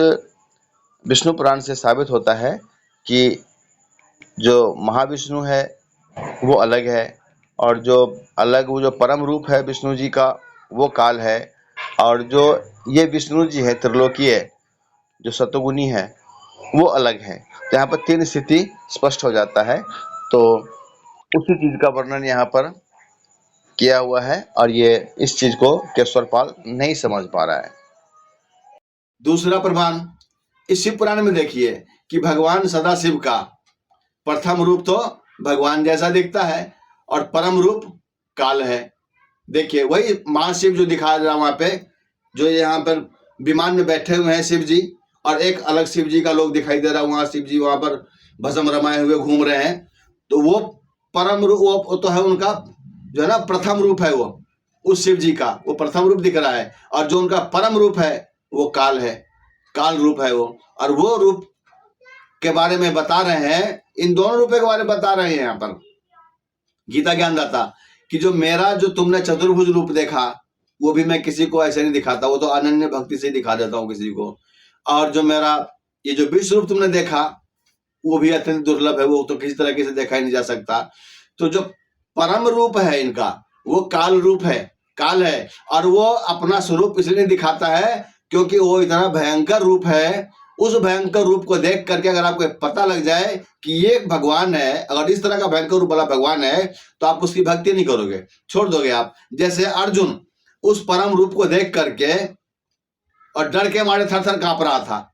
विष्णु पुराण से साबित होता है कि जो महाविष्णु है वो अलग है और जो अलग वो जो परम रूप है विष्णु जी का वो काल है और जो ये विष्णु जी है त्रिलोकीय जो सतोगुनी है वो अलग है। तो यहाँ पर तीन स्थिति स्पष्ट हो जाता है। तो उसी चीज का वर्णन यहाँ पर किया हुआ है और ये इस चीज को केशवरपाल नहीं समझ पा रहा है। दूसरा प्रमाण इस शिव पुराण में देखिए कि भगवान सदाशिव का प्रथम रूप तो भगवान जैसा दिखता है और परम रूप काल है। देखिए वही महाशिव जो दिखा रहा वहां पे, जो यहाँ पर विमान में बैठे हुए हैं शिव जी और एक अलग शिव जी का लोग दिखाई दे रहा है, वहां शिव जी वहां पर भस्म रमाए हुए घूम रहे हैं। तो वो परम रूप वो तो है उनका जो है ना प्रथम रूप है, वो उस शिव जी का वो प्रथम रूप दिख रहा है और जो उनका परम रूप है वो काल है, काल रूप है वो। और वो रूप के बारे में बता रहे हैं, इन दोनों रूपों के बारे में बता रहे हैं यहाँ पर गीता ज्ञानदाता कि जो मेरा जो तुमने चतुर्भुज रूप देखा वो भी मैं किसी को ऐसे नहीं दिखाता, वो तो अनन्य भक्ति से दिखा देता हूँ किसी को। और जो मेरा ये जो विश्व रूप तुमने देखा वो भी अत्यंत दुर्लभ है, वो तो किसी तरीके से देखा ही नहीं जा सकता। तो जो परम रूप है इनका वो काल रूप है, काल है और वो अपना स्वरूप इसलिए नहीं दिखाता है क्योंकि वो इतना भयंकर रूप है। उस भयंकर रूप को देख करके अगर आपको पता लग जाए कि ये एक भगवान है, अगर इस तरह का भयंकर रूप वाला भगवान है तो आप उसकी भक्ति नहीं करोगे, छोड़ दोगे आप। जैसे अर्जुन उस परम रूप को देख करके और डर के मारे थर थर कांप रहा था,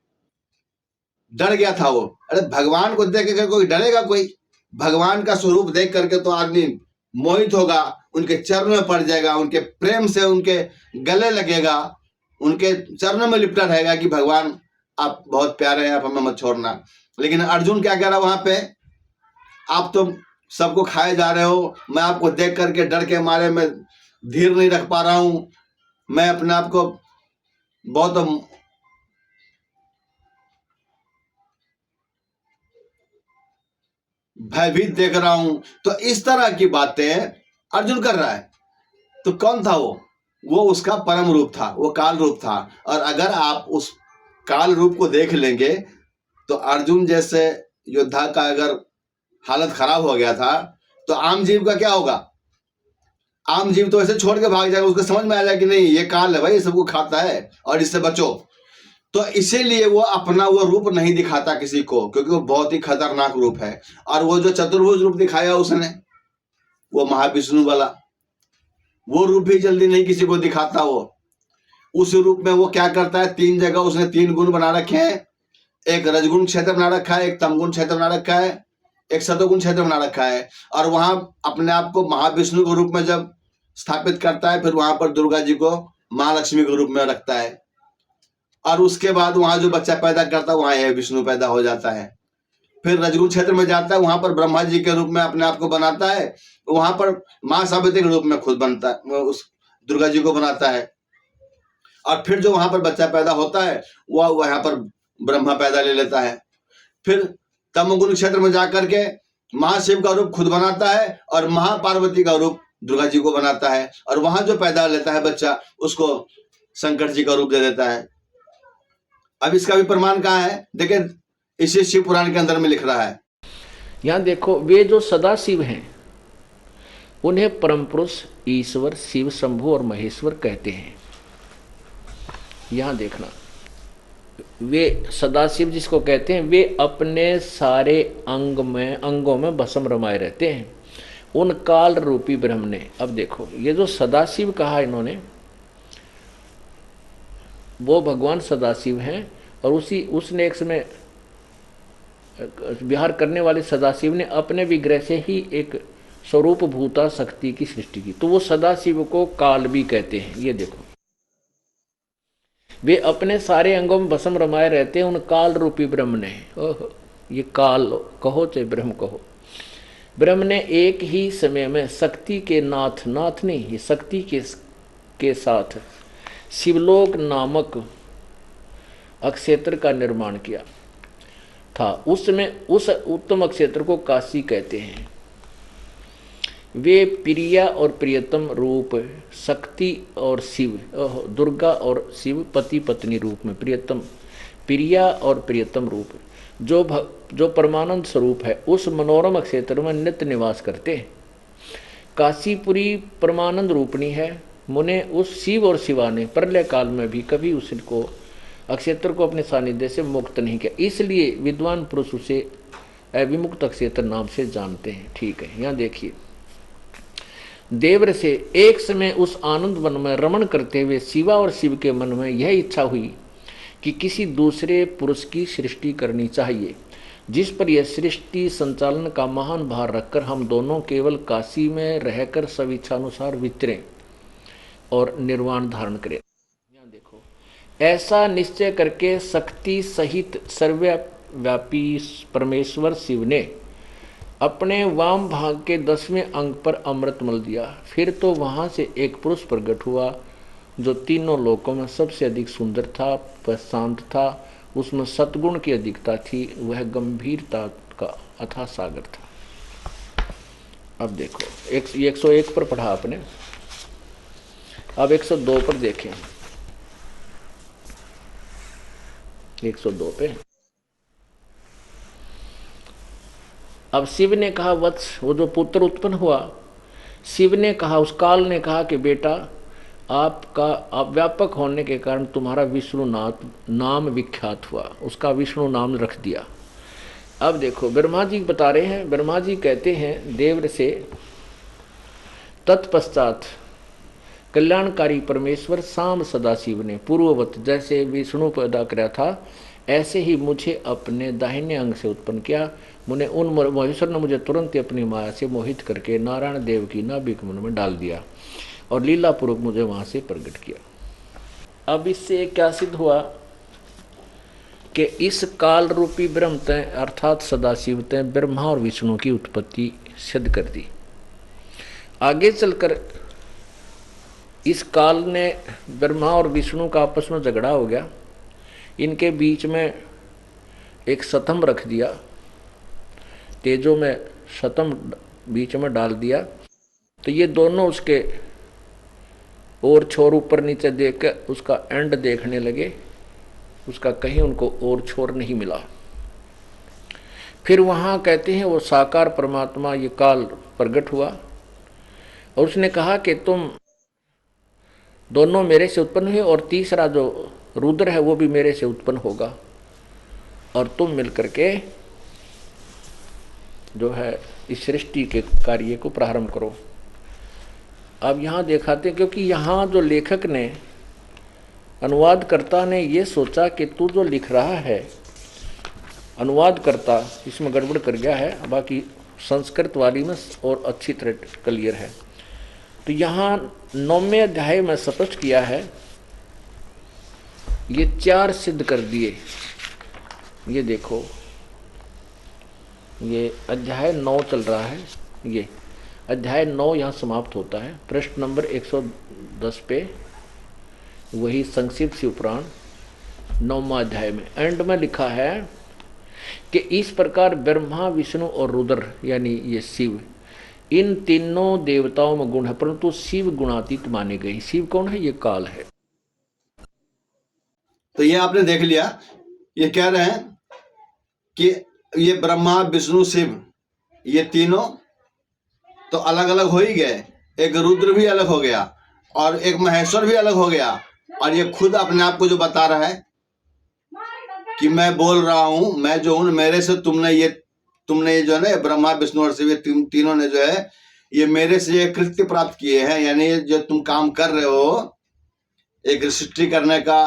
डर गया था वो। अरे भगवान को देख कर कोई डरेगा? कोई भगवान का स्वरूप देख करके तो आदमी मोहित होगा, उनके चरणों में पड़ जाएगा, उनके प्रेम से उनके गले लगेगा, उनके चरणों में लिपटा रहेगा कि भगवान आप बहुत प्यारे हैं, आप हमें मत छोड़ना। लेकिन अर्जुन क्या कह रहा वहां पे, आप तो सबको खाए जा रहे हो, मैं आपको देख करके डर के मारे मैं धीर नहीं रख पा रहा हूं, मैं अपने आप को बहुत भयभीत देख रहा हूं। तो इस तरह की बातें अर्जुन कर रहा है। तो कौन था वो उसका परम रूप था, वो काल रूप था। और अगर आप उस काल रूप को देख लेंगे तो अर्जुन जैसे योद्धा का अगर हालत खराब हो गया था तो आम जीव का क्या होगा? आम जीव तो ऐसे छोड़ के भाग जाएगा, उसको समझ में आ जाएगा कि नहीं ये काल है भाई, ये सबको खाता है और इससे बचो। तो इसीलिए वो अपना वो रूप नहीं दिखाता किसी को, क्योंकि वो बहुत ही खतरनाक रूप है। और वो जो चतुर्भुज रूप दिखाया उसने, वो महाविष्णु वाला, वो रूप भी जल्दी नहीं किसी को दिखाता। वो उस रूप में वो क्या करता है, तीन जगह उसने तीन गुण बना रखे हैं। एक रजगुण क्षेत्र बना रखा है, एक तमगुण क्षेत्र बना रखा है, एक सतोगुण क्षेत्र बना रखा है। और वहां अपने आप को महाविष्णु के रूप में जब स्थापित करता है, फिर वहां पर दुर्गा जी को महालक्ष्मी के रूप में रखता है। और उसके बाद वहां जो बच्चा पैदा करता है, वहां यह विष्णु पैदा हो जाता है। फिर रजगुण क्षेत्र में जाता है, वहां पर ब्रह्मा जी के रूप में अपने आप को बनाता है, वहां पर मां सावित्री के रूप में खुद बनता है, उस दुर्गा जी को बनाता है। और फिर जो वहां पर बच्चा पैदा होता है, वह वहां पर ब्रह्मा पैदा ले लेता है। फिर तमोगुण क्षेत्र में जाकर के महाशिव का रूप खुद बनाता है और महापार्वती का रूप दुर्गा जी को बनाता है। और वहां जो पैदा लेता है बच्चा, उसको शंकर जी का रूप दे देता है। अब इसका भी प्रमाण कहाँ है? देखिए, इसी शिव पुराण के अंदर में लिख रहा है। यहाँ देखो, वे जो सदा शिव हैं उन्हें परम पुरुष ईश्वर शिव शंभु और महेश्वर कहते हैं। यहाँ देखना, वे सदाशिव जिसको कहते हैं, वे अपने सारे अंगों में भस्म रमाए रहते हैं उन काल रूपी ब्रह्म ने। अब देखो, ये जो सदाशिव कहा इन्होंने, वो भगवान सदाशिव हैं। और उसने एक समय विहार करने वाले सदाशिव ने अपने विग्रह से ही एक स्वरूप भूता शक्ति की सृष्टि की, तो वो सदाशिव को काल भी कहते हैं। ये देखो, वे अपने सारे अंगों में भस्म रमाए रहते हैं उन काल रूपी ब्रह्म ने। ओह, ये काल कहो चाहे ब्रह्म कहो, ब्रह्म ने एक ही समय में शक्ति के नाथ नहीं, ये शक्ति के साथ शिवलोक नामक अक्षेत्र का निर्माण किया था। उसमें उस उत्तम अक्षेत्र को काशी कहते हैं। वे प्रिया और प्रियतम रूप शक्ति और शिव, दुर्गा और शिव पति पत्नी रूप में प्रियतम, प्रिया और प्रियतम रूप जो परमानंद स्वरूप है, उस मनोरम क्षेत्र में नित्य निवास करते हैं। काशीपुरी परमानंद रूपणी है। मुने उस शिव और शिवा ने प्रलय काल में भी कभी उसको अक्षेत्र को अपने सानिध्य से मुक्त नहीं किया, इसलिए विद्वान पुरुष उसे अविमुक्त अक्षेत्र नाम से जानते हैं। ठीक है, यहाँ देखिए, देवर से एक समय उस आनंद वन में रमण करते हुए शिवा और शिव के मन में यह इच्छा हुई कि किसी दूसरे पुरुष की सृष्टि करनी चाहिए, जिस पर यह सृष्टि संचालन का महान भार रखकर हम दोनों केवल काशी में रहकर स्वेच्छानुसार विचरें और निर्वाण धारण करें। यहाँ देखो, ऐसा निश्चय करके शक्ति सहित सर्वव्यापी परमेश्वर शिव ने अपने वाम भाग के 10वें अंग पर अमृत मल दिया। फिर तो वहां से एक पुरुष प्रकट हुआ जो तीनों लोकों में सबसे अधिक सुंदर था, वह शांत था, उसमें सद्गुण की अधिकता थी, वह गंभीरता का अथाह सागर था। अब देखो, 101 पर पढ़ा आपने, अब 102 पर देखें। 102 पे अब शिव ने कहा, वत्स, वो जो पुत्र उत्पन्न हुआ, शिव ने कहा, उस काल ने कहा कि बेटा, आप व्यापक होने के कारण तुम्हारा विष्णुनाथ नाम विख्यात हुआ, उसका विष्णु नाम रख दिया। अब देखो, ब्रह्मा जी बता रहे हैं, ब्रह्मा जी कहते हैं देवर से, तत्पश्चात कल्याणकारी परमेश्वर शाम सदाशिव ने पूर्ववत जैसे विष्णु पैदा किया था, ऐसे ही मुझे अपने दाहिने अंग से उत्पन्न किया। उन महेश्वर ने मुझे तुरंत ही अपनी माया से मोहित करके नारायण देव की नाभिक मन में डाल दिया और लीलापूर्वक मुझे वहां से प्रकट किया। अब इससे क्या सिद्ध हुआ कि इस काल रूपी ब्रह्म तय अर्थात सदाशिव तय ब्रह्मा और विष्णु की उत्पत्ति सिद्ध कर दी। आगे चलकर इस काल ने ब्रह्मा और विष्णु का आपस में झगड़ा हो गया, इनके बीच में एक सतम रख दिया, तेजो में सतम बीच में डाल दिया, तो ये दोनों उसके और छोर ऊपर नीचे देख कर उसका एंड देखने लगे, उसका कहीं उनको और छोर नहीं मिला। फिर वहाँ कहते हैं वो साकार परमात्मा ये काल प्रकट हुआ और उसने कहा कि तुम दोनों मेरे से उत्पन्न हुए और तीसरा जो रुद्र है वो भी मेरे से उत्पन्न होगा और तुम मिलकर के जो है इस सृष्टि के कार्य को प्रारंभ करो। अब यहाँ दिखाते हैं, क्योंकि यहाँ जो लेखक ने अनुवादकर्ता ने ये सोचा कि तू जो लिख रहा है अनुवादकर्ता इसमें गड़बड़ कर गया है, बाकी संस्कृत वाली में और अच्छी तरह क्लियर है। तो यहाँ 9वें अध्याय में स्पष्ट किया है, ये 4 सिद्ध कर दिए। ये देखो, ये अध्याय 9 चल रहा है, ये अध्याय 9 यहाँ समाप्त होता है। पृष्ठ नंबर 110 पे वही संक्षिप्त शिवपुराण 9वां अध्याय में एंड में लिखा है कि इस प्रकार ब्रह्मा, विष्णु और रुद्र यानी ये शिव, इन तीनों देवताओं में गुण है, परंतु शिव गुणातीत माने गए। शिव कौन है? ये काल है। तो ये आपने देख लिया, ये कह रहे हैं कि ये ब्रह्मा, विष्णु, शिव ये तीनों तो अलग अलग हो ही गए, एक रुद्र भी अलग हो गया और एक महेश्वर भी अलग हो गया, और ये खुद अपने आप को जो बता रहा है कि मैं बोल रहा हूं, मैं जो हूं, मेरे से तुमने ये जो है ना ब्रह्मा, विष्णु और शिव तीनों ने जो है ये मेरे से ये कृत्य प्राप्त किए हैं। यानी जो तुम काम कर रहे हो, एक सृष्टि करने का,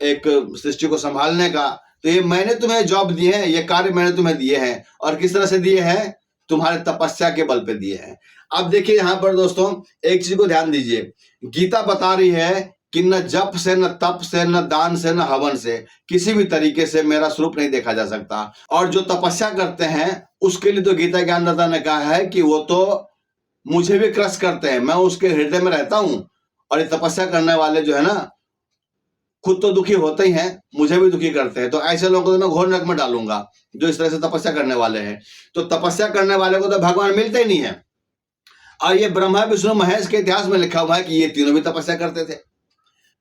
एक सृष्टि को संभालने का, तो ये मैंने तुम्हें जॉब दिए हैं, ये कार्य मैंने तुम्हें दिए हैं। और किस तरह से दिए हैं? तुम्हारे तपस्या के बल पे दिए हैं। अब देखिए यहाँ पर दोस्तों एक चीज को ध्यान दीजिए, गीता बता रही है कि न जप से, न तप से, न दान से, न हवन से किसी भी तरीके से मेरा स्वरूप नहीं देखा जा सकता। और जो तपस्या करते हैं उसके लिए तो गीता ज्ञानदाता ने कहा है कि वो तो मुझे भी क्रश करते हैं, मैं उसके हृदय में रहता हूं। और ये तपस्या करने वाले जो है ना, खुद तो दुखी होते ही हैं, मुझे भी दुखी करते हैं। तो ऐसे लोगों को तो मैं घोर नरक में डालूंगा जो इस तरह से तपस्या करने वाले हैं। तो तपस्या करने वाले को तो भगवान मिलते ही नहीं है। और ये ब्रह्मा, विष्णु, महेश के इतिहास में लिखा हुआ है कि ये तीनों भी तपस्या करते थे।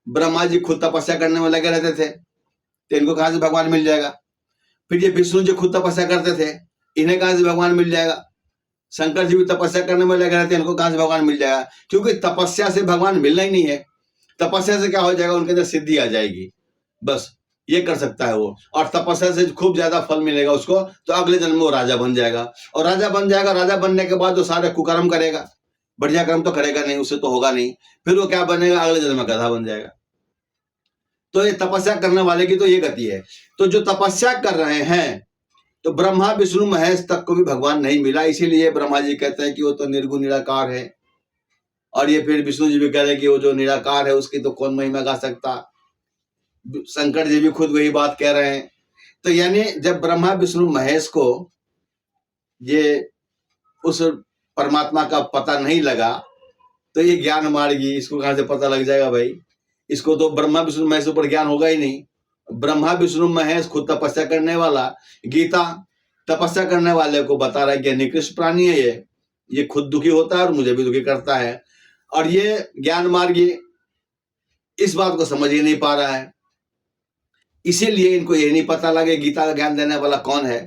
ब्रह्मा जी खुद तपस्या करने में लगे रहते थे, तो इनको कहां से भगवान मिल जाएगा? फिर ये विष्णु जी खुद तपस्या करते थे, इन्हें कहां से भगवान मिल जाएगा? शंकर जी भी तपस्या करने में लगे रहते हैं, इनको कहां से भगवान मिल जाएगा? क्योंकि तपस्या से भगवान मिलना ही नहीं है। तपस्या से क्या हो जाएगा? उनके अंदर सिद्धि आ जाएगी, बस ये कर सकता है वो। और तपस्या से खूब ज्यादा फल मिलेगा उसको, तो अगले जन्म में वो राजा बन जाएगा। और राजा बन जाएगा, राजा बनने के बाद वो सारे कुकर्म करेगा, बढ़िया कर्म तो करेगा नहीं, उससे तो होगा नहीं। फिर वो क्या बनेगा? अगले जन्म में गधा बन जाएगा। तो ये तपस्या करने वाले की तो ये गति है। तो जो तपस्या कर रहे हैं, तो ब्रह्मा, विष्णु, महेश तक को भी भगवान नहीं मिला, इसीलिए ब्रह्मा जी कहते हैं कि वो तो निर्गुण निराकार है। और ये फिर विष्णु जी भी कह रहे हैं कि वो जो निराकार है उसकी तो कौन महिमा गा सकता। शंकर जी भी खुद वही बात कह रहे हैं। तो यानी जब ब्रह्मा, विष्णु, महेश को ये उस परमात्मा का पता नहीं लगा, तो ये ज्ञान मार्गी, इसको कहां से पता लग जाएगा भाई? इसको तो ब्रह्मा, विष्णु, महेश ऊपर ज्ञान होगा ही नहीं। ब्रह्मा, विष्णु, महेश खुद तपस्या करने वाला, गीता तपस्या करने वाले को बता रहा है कि निकृष्ट प्राणी है ये खुद दुखी होता है और मुझे भी दुखी करता है। और ये ज्ञान मार्गी इस बात को समझ ही नहीं पा रहा है, इसीलिए इनको ये नहीं पता लगे गीता का ज्ञान देने वाला कौन है।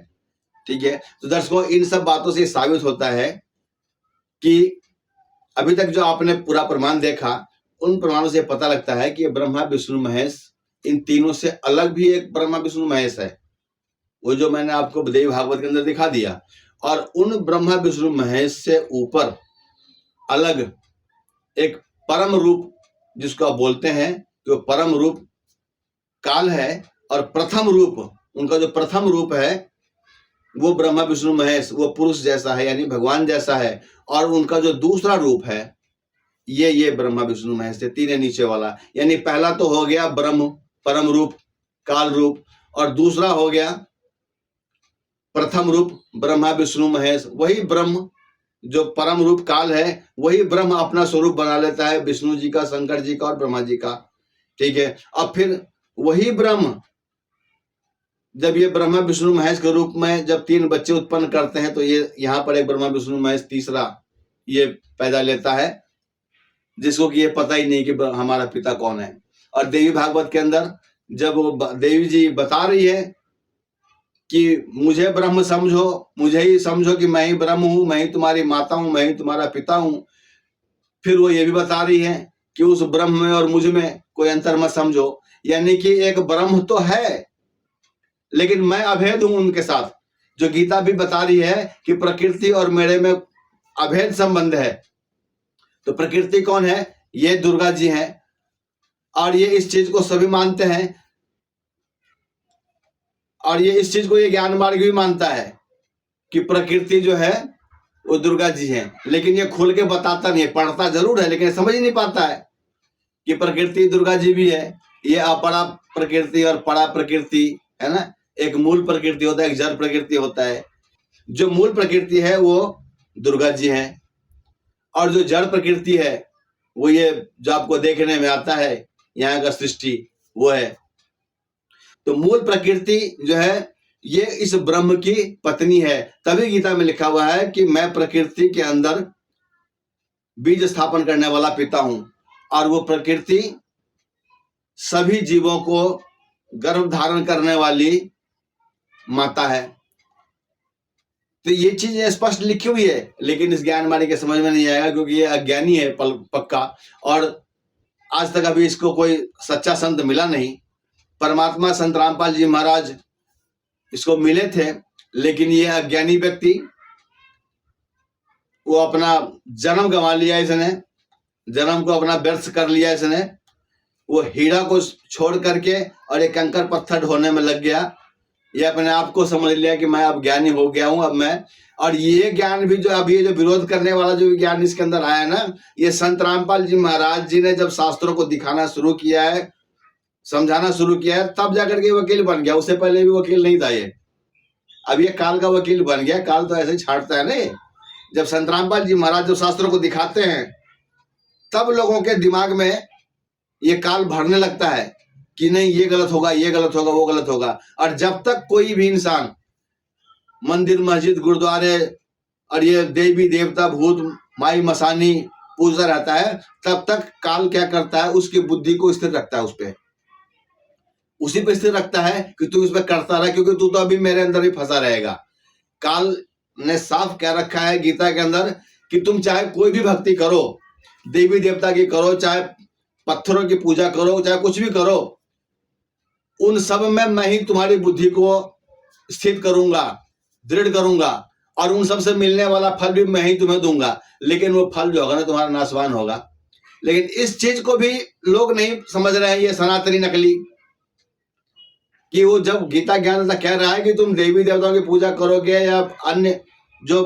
ठीक है, तो दर्शकों इन सब बातों से साबित होता है कि अभी तक जो आपने पूरा प्रमाण देखा, उन प्रमाणों से पता लगता है कि ब्रह्मा, विष्णु, महेश इन तीनों से अलग भी एक ब्रह्मा, विष्णु, महेश है, वो जो मैंने आपको देवी भागवत के अंदर दिखा दिया। और उन ब्रह्मा, विष्णु, महेश से ऊपर अलग एक परम रूप जिसको आप बोलते हैं कि वो परम रूप काल है, और प्रथम रूप, उनका जो प्रथम रूप है वो ब्रह्मा, विष्णु, महेश वो पुरुष जैसा है, यानी भगवान जैसा है। और उनका जो दूसरा रूप है ये ब्रह्मा, विष्णु, महेश से तीन नीचे वाला, यानी पहला तो हो गया ब्रह्म परम रूप काल रूप, और दूसरा हो गया प्रथम रूप ब्रह्मा, विष्णु, महेश। वही ब्रह्म जो परम रूप काल है, वही ब्रह्म अपना स्वरूप बना लेता है विष्णु जी का, शंकर जी का और ब्रह्मा जी का। ठीक है, अब फिर वही ब्रह्म जब ये ब्रह्मा, विष्णु, महेश के रूप में जब तीन बच्चे उत्पन्न करते हैं, तो ये यहाँ पर एक ब्रह्मा, विष्णु, महेश तीसरा ये पैदा लेता है, जिसको कि ये पता ही नहीं कि हमारा पिता कौन है। और देवी भागवत के अंदर जब वो देवी जी बता रही है कि मुझे ब्रह्म समझो, मुझे ही समझो कि मैं ही ब्रह्म हूं, मैं ही तुम्हारी माता हूं, मैं ही तुम्हारा पिता हूं, फिर वो ये भी बता रही है कि उस ब्रह्म में और मुझ में कोई अंतर मत समझो। यानी कि एक ब्रह्म तो है, लेकिन मैं अभेद हूं उनके साथ। जो गीता भी बता रही है कि प्रकृति और मेरे में अभेद संबंध है। तो प्रकृति कौन है? ये दुर्गा जी हैं, और ये इस चीज को सभी मानते हैं। और ये इस चीज को ये ज्ञान मार्ग भी मानता है कि प्रकृति जो है वो दुर्गा जी है, लेकिन ये खोल के बताता नहीं है, पढ़ता जरूर है लेकिन समझ ही नहीं पाता है कि प्रकृति दुर्गा जी भी है। ये अपरा प्रकृति और परा प्रकृति है ना, एक मूल प्रकृति होता है, एक जड़ प्रकृति होता है। जो मूल प्रकृति है वो दुर्गा जी है, और जो जड़ प्रकृति है वो ये जो आपको देखने में आता है यहाँ का सृष्टि वो है। तो मूल प्रकृति जो है ये इस ब्रह्म की पत्नी है। तभी गीता में लिखा हुआ है कि मैं प्रकृति के अंदर बीज स्थापन करने वाला पिता हूं, और वो प्रकृति सभी जीवों को गर्भ धारण करने वाली माता है। तो ये चीज स्पष्ट लिखी हुई है, लेकिन इस ज्ञान मार्ग के समझ में नहीं आएगा क्योंकि ये अज्ञानी है पक्का, और आज तक अभी इसको कोई सच्चा संत मिला नहीं। परमात्मा संत रामपाल जी महाराज इसको मिले थे, लेकिन ये अज्ञानी व्यक्ति वो अपना जन्म गंवा लिया, इसने जन्म को अपना व्यर्थ कर लिया, इसने वो हीरा को छोड़ करके और एक कंकर पत्थर ढोने में लग गया। ये अपने आप को समझ लिया कि मैं अब ज्ञानी हो गया हूं, अब मैं, और ये ज्ञान भी जो अभी जो विरोध करने वाला जो ज्ञान इसके अंदर आया ना, ये संत रामपाल जी महाराज जी ने जब शास्त्रों को दिखाना शुरू किया है, समझाना शुरू किया है, तब जाकर के वकील बन गया। उससे पहले भी वकील नहीं था ये, अब ये काल का वकील बन गया। काल तो ऐसे ही छाटता है ना। जब संत रामपाल जी महाराज जब शास्त्रों को दिखाते हैं तब लोगों के दिमाग में ये काल भरने लगता है कि नहीं ये गलत होगा, ये गलत होगा, वो गलत होगा। और जब तक कोई भी इंसान मंदिर मस्जिद गुरुद्वारे और ये देवी देवता भूत माई मसानी पूजता रहता है, तब तक काल क्या करता है, उसकी बुद्धि को स्थिर रखता है, उसी पे स्थिर रखता है कि तू इस पे करता रहा, क्योंकि तू तो अभी मेरे अंदर ही फंसा रहेगा। काल ने साफ कह रखा है गीता के अंदर कि तुम चाहे कोई भी भक्ति करो, देवी देवता की करो, चाहे पत्थरों की पूजा करो, चाहे कुछ भी करो, उन सब में मैं ही तुम्हारी बुद्धि को स्थित करूंगा, दृढ़ करूंगा, और उन सब से मिलने वाला फल भी मैं ही तुम्हें दूंगा। लेकिन वो फल जो होगा ना तुम्हारा नाशवान होगा। लेकिन इस चीज को भी लोग नहीं समझ रहे हैं, ये सनातनी नकली, कि वो जब गीता ज्ञान कह रहा है कि तुम देवी देवताओं की पूजा करोगे या अन्य जो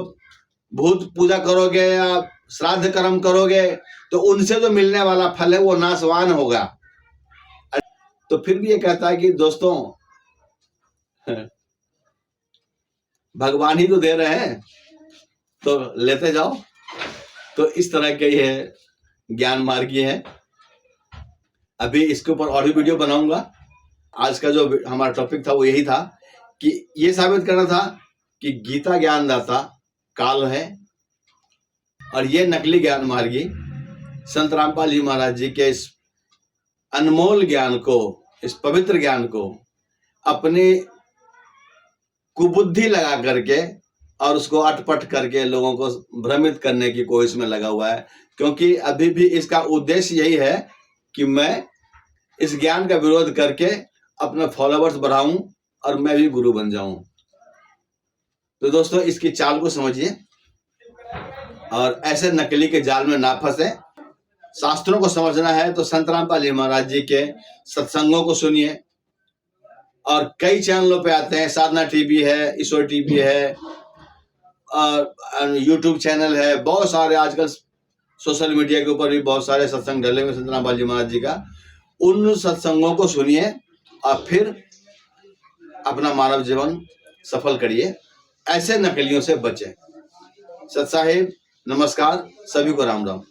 भूत पूजा करोगे या श्राद्ध कर्म करोगे, तो उनसे जो मिलने वाला फल है वो नाशवान होगा। तो फिर भी ये कहता है कि दोस्तों भगवान ही तो दे रहे हैं, तो लेते जाओ। तो इस तरह के ये ज्ञान मार्गी है। अभी इसके ऊपर और भी वीडियो बनाऊंगा। आज का जो हमारा टॉपिक था वो यही था कि ये साबित करना था कि गीता ज्ञानदाता काल है, और ये नकली ज्ञान मार्गी संत रामपाल जी महाराज जी के इस अनमोल ज्ञान को, इस पवित्र ज्ञान को अपनी कुबुद्धि लगा करके और उसको अटपट करके लोगों को भ्रमित करने की कोशिश में लगा हुआ है। क्योंकि अभी भी इसका उद्देश्य यही है कि मैं इस ज्ञान का विरोध करके अपना फॉलोवर्स बढ़ाऊं और मैं भी गुरु बन जाऊं। तो दोस्तों इसकी चाल को समझिए और ऐसे नकली के जाल में ना फंसे। शास्त्रों को समझना है तो संत रामपाल जी महाराज जी के सत्संगों को सुनिए, और कई चैनलों पे आते हैं, साधना टीवी है, ईश्वर टीवी है, और यूट्यूब चैनल है, बहुत सारे आजकल सोशल मीडिया के ऊपर भी बहुत सारे सत्संग डले हुए संत रामपाल जी महाराज जी का। उन सत्संगों को सुनिए और फिर अपना मानव जीवन सफल करिए। ऐसे नकलियों से बचें। सत साहिब नमस्कार, सभी को राम राम।